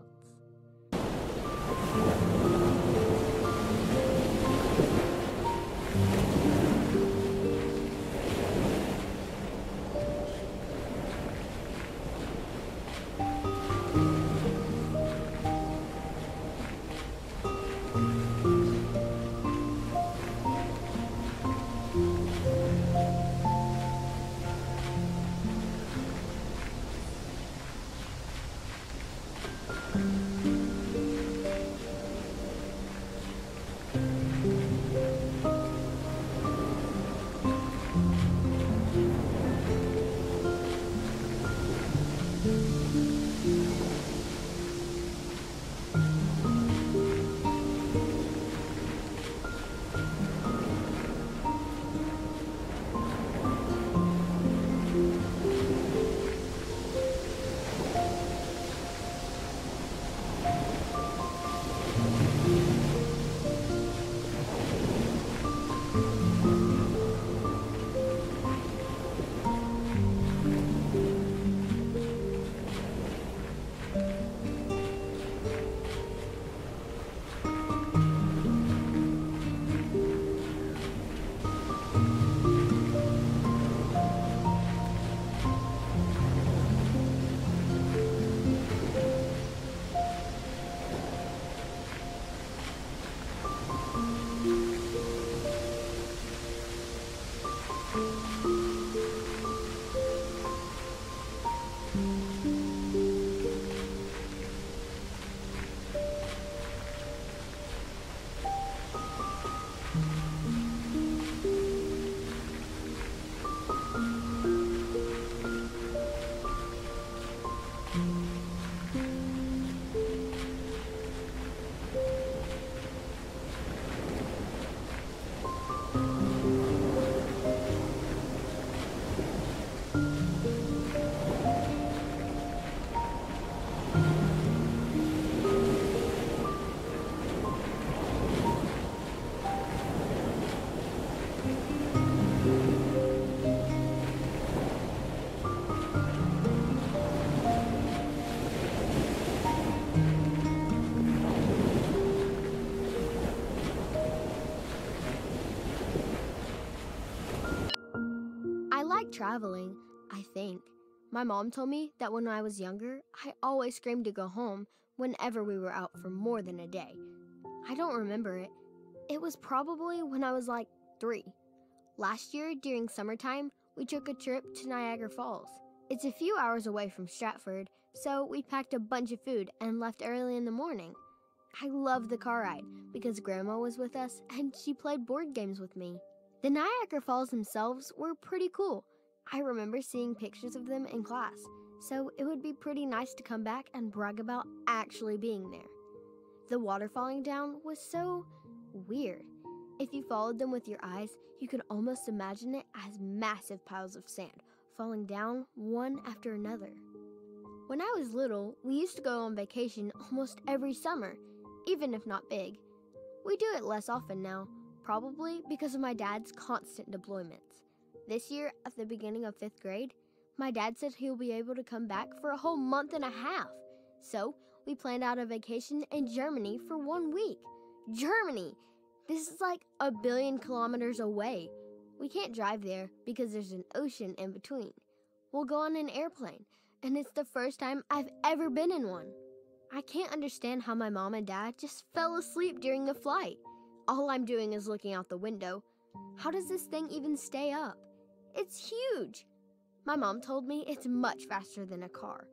I like traveling, I think. My mom told me that when I was younger, I always screamed to go home whenever we were out for more than a day. I don't remember it. It was probably when I was like 3. Last year, during summertime, we took a trip to Niagara Falls. It's a few hours away from Stratford, so we packed a bunch of food and left early in the morning. I loved the car ride because Grandma was with us and she played board games with me. The Niagara Falls themselves were pretty cool. I remember seeing pictures of them in class, so it would be pretty nice to come back and brag about actually being there. The water falling down was so weird. If you followed them with your eyes, you could almost imagine it as massive piles of sand falling down one after another. When I was little, we used to go on vacation almost every summer, even if not big. We do it less often now, probably because of my dad's constant deployments. This year, at the beginning of 5th grade, My dad said he'll be able to come back for a whole month and a half. So we planned out a vacation in Germany for 1 week. Germany! This is like 1 billion kilometers away. We can't drive there because there's an ocean in between. We'll go on an airplane, and it's the first time I've ever been in one. I can't understand how my mom and dad just fell asleep during the flight. All I'm doing is looking out the window. How does this thing even stay up? It's huge! My mom told me it's much faster than a car.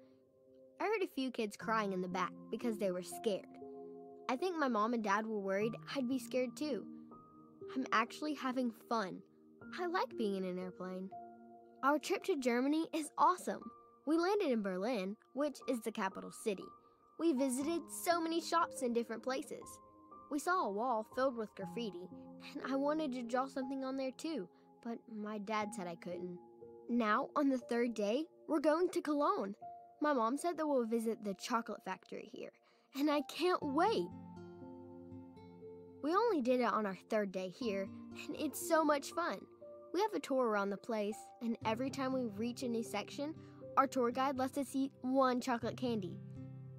I heard a few kids crying in the back because they were scared. I think my mom and dad were worried I'd be scared too. I'm actually having fun. I like being in an airplane. Our trip to Germany is awesome. We landed in Berlin, which is the capital city. We visited so many shops in different places. We saw a wall filled with graffiti, and I wanted to draw something on there too, but my dad said I couldn't. Now, on the 3rd day, we're going to Cologne. My mom said that we'll visit the chocolate factory here, and I can't wait. We only did it on our 3rd day here, and it's so much fun. We have a tour around the place, and every time we reach a new section, our tour guide lets us eat 1 chocolate candy.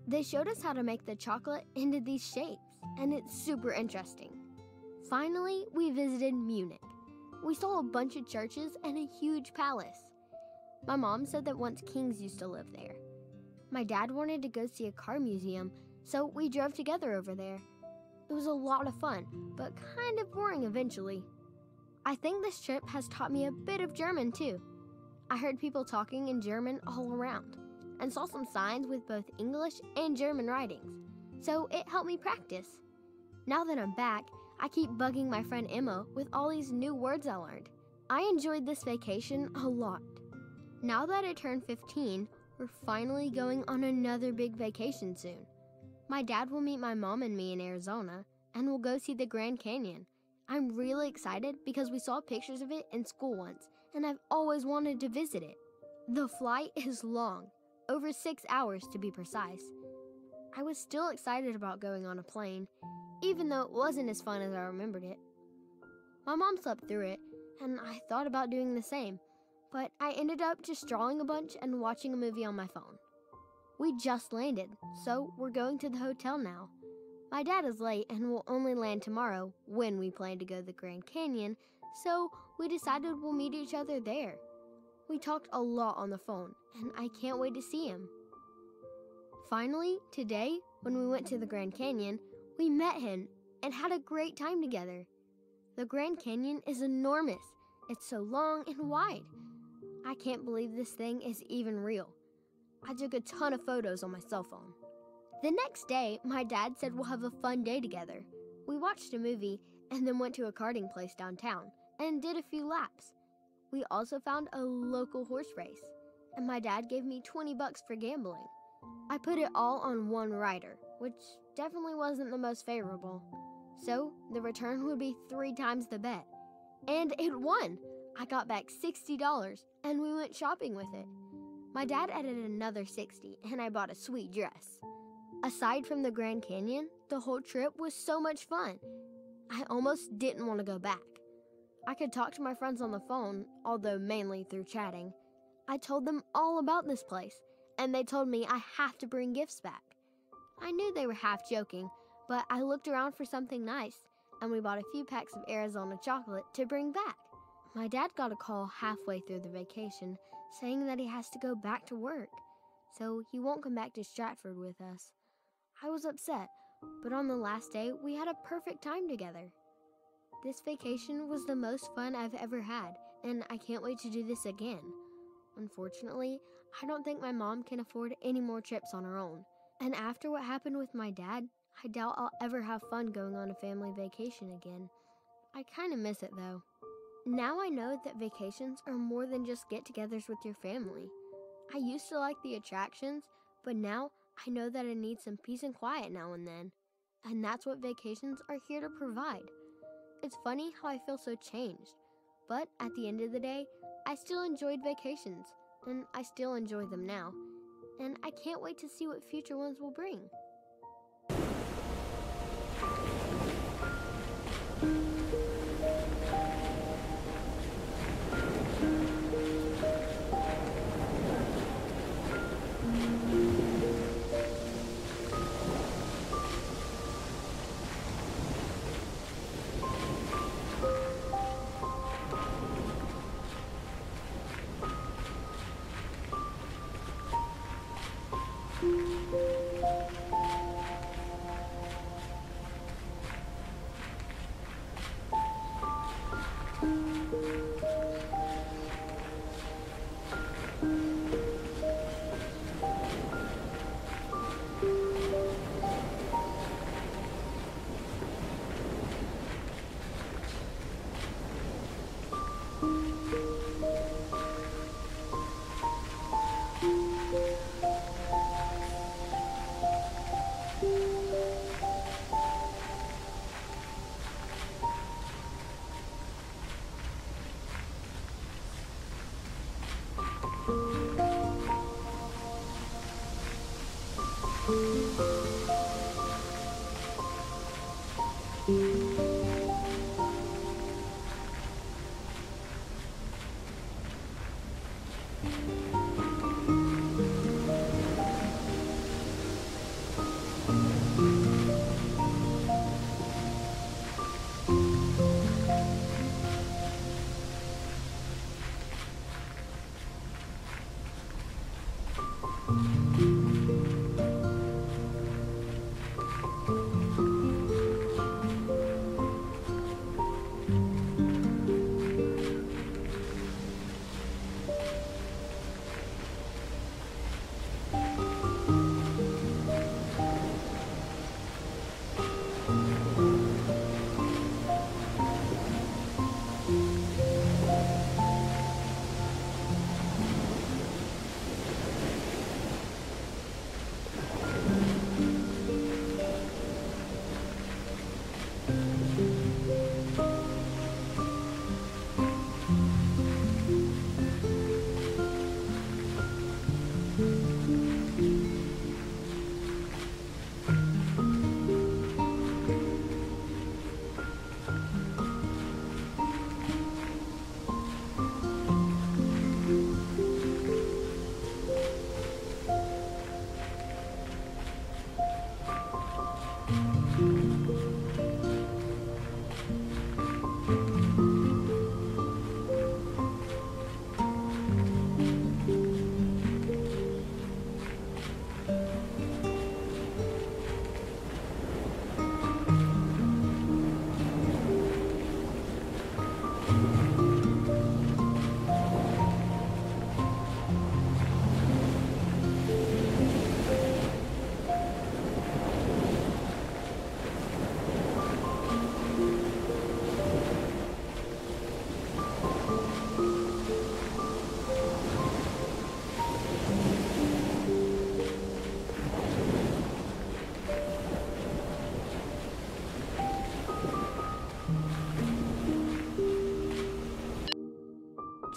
They showed us how to make the chocolate into these shapes, and it's super interesting. Finally, we visited Munich. We saw a bunch of churches and a huge palace. My mom said that once kings used to live there. My dad wanted to go see a car museum, so we drove together over there. It was a lot of fun, but kind of boring eventually. I think this trip has taught me a bit of German too. I heard people talking in German all around, and saw some signs with both English and German writings, so it helped me practice. Now that I'm back, I keep bugging my friend Emma with all these new words I learned. I enjoyed this vacation a lot. Now that I turned 15, we're finally going on another big vacation soon. My dad will meet my mom and me in Arizona, and we'll go see the Grand Canyon. I'm really excited because we saw pictures of it in school once, and I've always wanted to visit it. The flight is long, over 6 hours to be precise. I was still excited about going on a plane, even though it wasn't as fun as I remembered it. My mom slept through it, and I thought about doing the same, but I ended up just drawing a bunch and watching a movie on my phone. We just landed, so we're going to the hotel now. My dad is late and will only land tomorrow when we plan to go to the Grand Canyon, so we decided we'll meet each other there. We talked a lot on the phone, and I can't wait to see him. Finally, today, when we went to the Grand Canyon, we met him and had a great time together. The Grand Canyon is enormous. It's so long and wide. I can't believe this thing is even real. I took a ton of photos on my cell phone. The next day, my dad said we'll have a fun day together. We watched a movie and then went to a karting place downtown and did a few laps. We also found a local horse race, and my dad gave me $20 for gambling. I put it all on one rider, which definitely wasn't the most favorable. So the return would be 3 times the bet. And it won! I got back $60 and we went shopping with it. My dad added another $60 and I bought a sweet dress. Aside from the Grand Canyon, the whole trip was so much fun. I almost didn't want to go back. I could talk to my friends on the phone, although mainly through chatting. I told them all about this place, and they told me I have to bring gifts back. I knew they were half joking, but I looked around for something nice, and we bought a few packs of Arizona chocolate to bring back. My dad got a call halfway through the vacation saying that he has to go back to work, so he won't come back to Stratford with us. I was upset, but on the last day, we had a perfect time together. This vacation was the most fun I've ever had, and I can't wait to do this again. Unfortunately, I don't think my mom can afford any more trips on her own. And after what happened with my dad, I doubt I'll ever have fun going on a family vacation again. I kind of miss it though. Now I know that vacations are more than just get-togethers with your family. I used to like the attractions, but now I know that I need some peace and quiet now and then. And that's what vacations are here to provide. It's funny how I feel so changed. But at the end of the day, I still enjoyed vacations, and I still enjoy them now. And I can't wait to see what future ones will bring.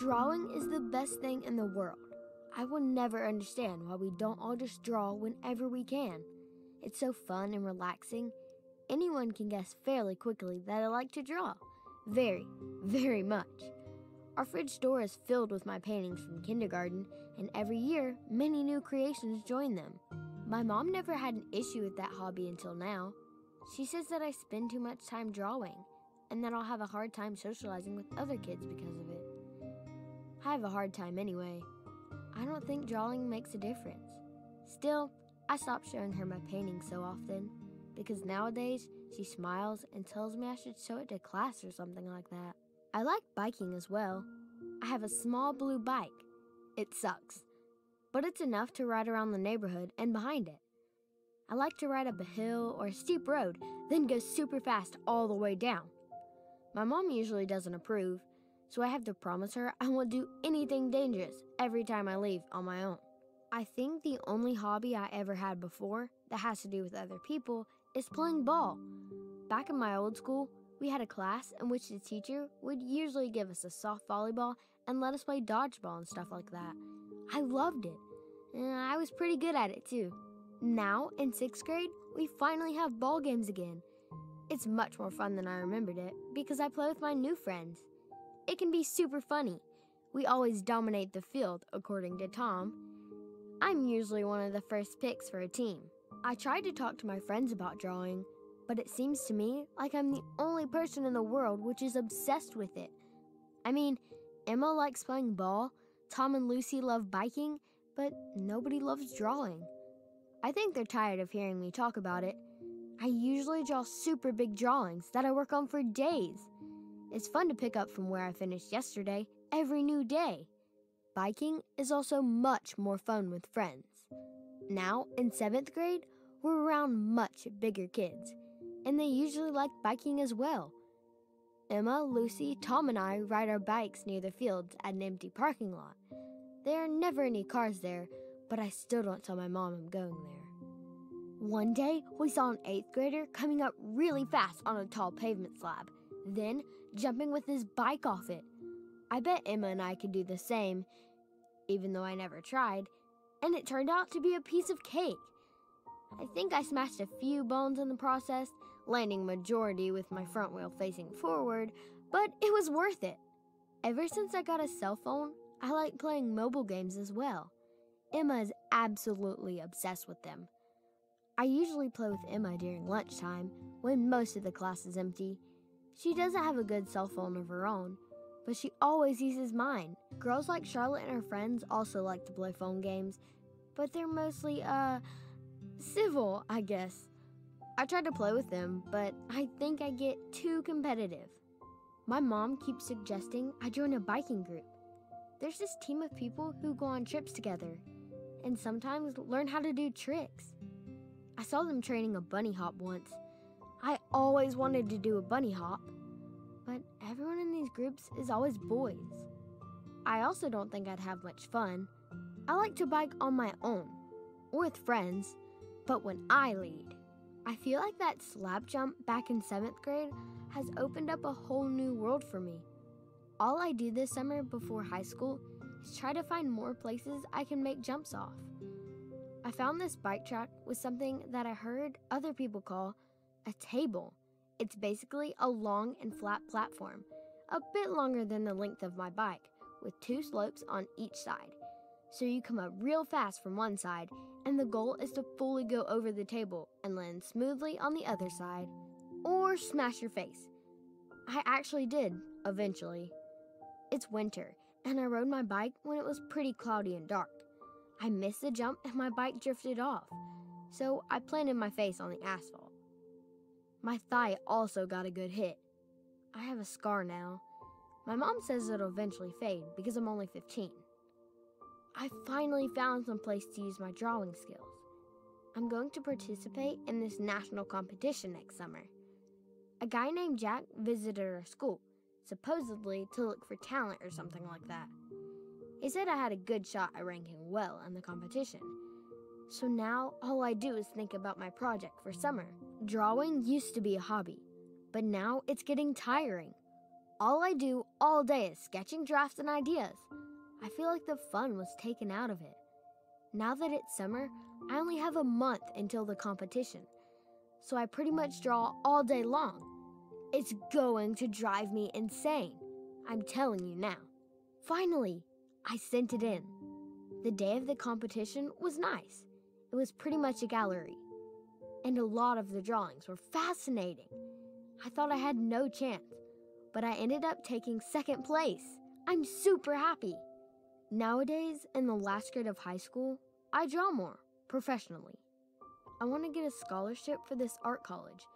Drawing is the best thing in the world. I will never understand why we don't all just draw whenever we can. It's so fun and relaxing. Anyone can guess fairly quickly that I like to draw. Very, very much. Our fridge door is filled with my paintings from kindergarten, and every year, many new creations join them. My mom never had an issue with that hobby until now. She says that I spend too much time drawing, and that I'll have a hard time socializing with other kids because of it. I have a hard time anyway. I don't think drawing makes a difference. Still, I stopped showing her my paintings so often, because nowadays she smiles and tells me I should show it to class or something like that. I like biking as well. I have a small blue bike. It sucks, but it's enough to ride around the neighborhood and behind it. I like to ride up a hill or a steep road, then go super fast all the way down. My mom usually doesn't approve, so I have to promise her I won't do anything dangerous every time I leave on my own. I think the only hobby I ever had before that has to do with other people is playing ball. Back in my old school, we had a class in which the teacher would usually give us a soft volleyball and let us play dodgeball and stuff like that. I loved it, and I was pretty good at it too. Now, in 6th grade, we finally have ball games again. It's much more fun than I remembered it because I play with my new friends. It can be super funny. We always dominate the field, according to Tom. I'm usually one of the first picks for a team. I tried to talk to my friends about drawing, but it seems to me like I'm the only person in the world which is obsessed with it. I mean, Emma likes playing ball, Tom and Lucy love biking, but nobody loves drawing. I think they're tired of hearing me talk about it. I usually draw super big drawings that I work on for days. It's fun to pick up from where I finished yesterday every new day. Biking is also much more fun with friends. Now, in 7th grade, we're around much bigger kids, and they usually like biking as well. Emma, Lucy, Tom, and I ride our bikes near the fields at an empty parking lot. There are never any cars there, but I still don't tell my mom I'm going there. One day, we saw an 8th grader coming up really fast on a tall pavement slab, then jumping with his bike off it. I bet Emma and I could do the same, even though I never tried, and it turned out to be a piece of cake. I think I smashed a few bones in the process, landing majority with my front wheel facing forward, but it was worth it. Ever since I got a cell phone, I like playing mobile games as well. Emma is absolutely obsessed with them. I usually play with Emma during lunchtime, when most of the class is empty. She doesn't have a good cell phone of her own, but she always uses mine. Girls like Charlotte and her friends also like to play phone games, but they're mostly, civil, I guess. I try to play with them, but I think I get too competitive. My mom keeps suggesting I join a biking group. There's this team of people who go on trips together, and sometimes learn how to do tricks. I saw them training a bunny hop once. I always wanted to do a bunny hop, but everyone in these groups is always boys. I also don't think I'd have much fun. I like to bike on my own, or with friends, but when I lead. I feel like that slab jump back in 7th grade has opened up a whole new world for me. All I do this summer before high school is try to find more places I can make jumps off. I found this bike track with something that I heard other people call a table. It's basically a long and flat platform, a bit longer than the length of my bike, with 2 slopes on each side. So you come up real fast from one side, and the goal is to fully go over the table and land smoothly on the other side, or smash your face. I actually did, eventually. It's winter, and I rode my bike when it was pretty cloudy and dark. I missed the jump and my bike drifted off, so I planted my face on the asphalt. My thigh also got a good hit. I have a scar now. My mom says it'll eventually fade because I'm only 15. I finally found some place to use my drawing skills. I'm going to participate in this national competition next summer. A guy named Jack visited our school, supposedly to look for talent or something like that. He said I had a good shot at ranking well in the competition. So now all I do is think about my project for summer. Drawing used to be a hobby, but now it's getting tiring. All I do all day is sketching drafts and ideas. I feel like the fun was taken out of it. Now that it's summer, I only have a month until the competition, so I pretty much draw all day long. It's going to drive me insane. I'm telling you now. Finally, I sent it in. The day of the competition was nice. It was pretty much a gallery, and a lot of the drawings were fascinating. I thought I had no chance, but I ended up taking 2nd place. I'm super happy. Nowadays, in the last grade of high school, I draw more, professionally. I want to get a scholarship for this art college,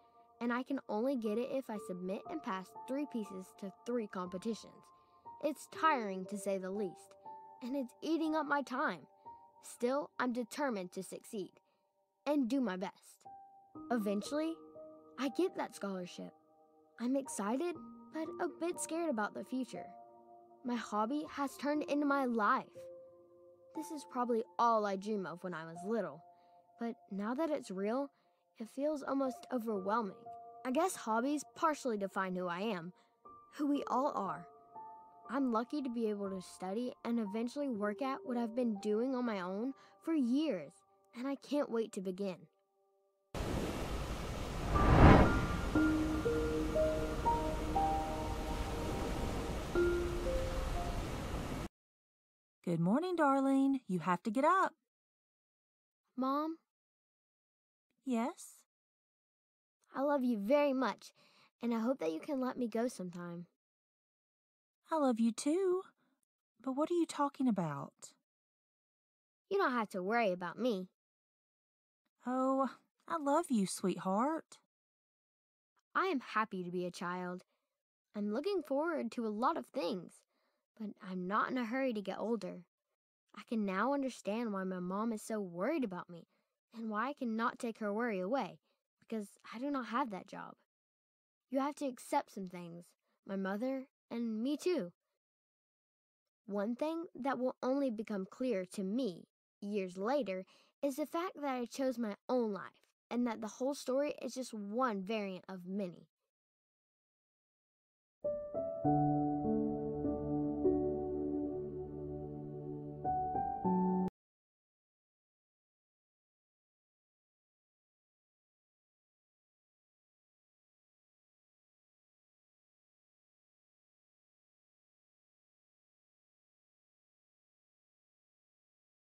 and I can only get it if I submit and pass 3 pieces to 3 competitions. It's tiring to say the least, and it's eating up my time. Still, I'm determined to succeed and do my best. Eventually, I get that scholarship. I'm excited, but a bit scared about the future. My hobby has turned into my life. This is probably all I dream of when I was little, but now that it's real, it feels almost overwhelming. I guess hobbies partially define who I am, who we all are. I'm lucky to be able to study and eventually work at what I've been doing on my own for years, and I can't wait to begin. Good morning, darling. You have to get up. Mom, Yes? I love you very much, and I hope that you can let me go sometime. I love you too. But what are you talking about? You don't have to worry about me. Oh, I love you, sweetheart. I am happy to be a child. I'm looking forward to a lot of things, but I'm not in a hurry to get older. I can now understand why my mom is so worried about me and why I cannot take her worry away, because I do not have that job. You have to accept some things, my mother and me too. One thing that will only become clear to me years later is the fact that I chose my own life and that the whole story is just one variant of many.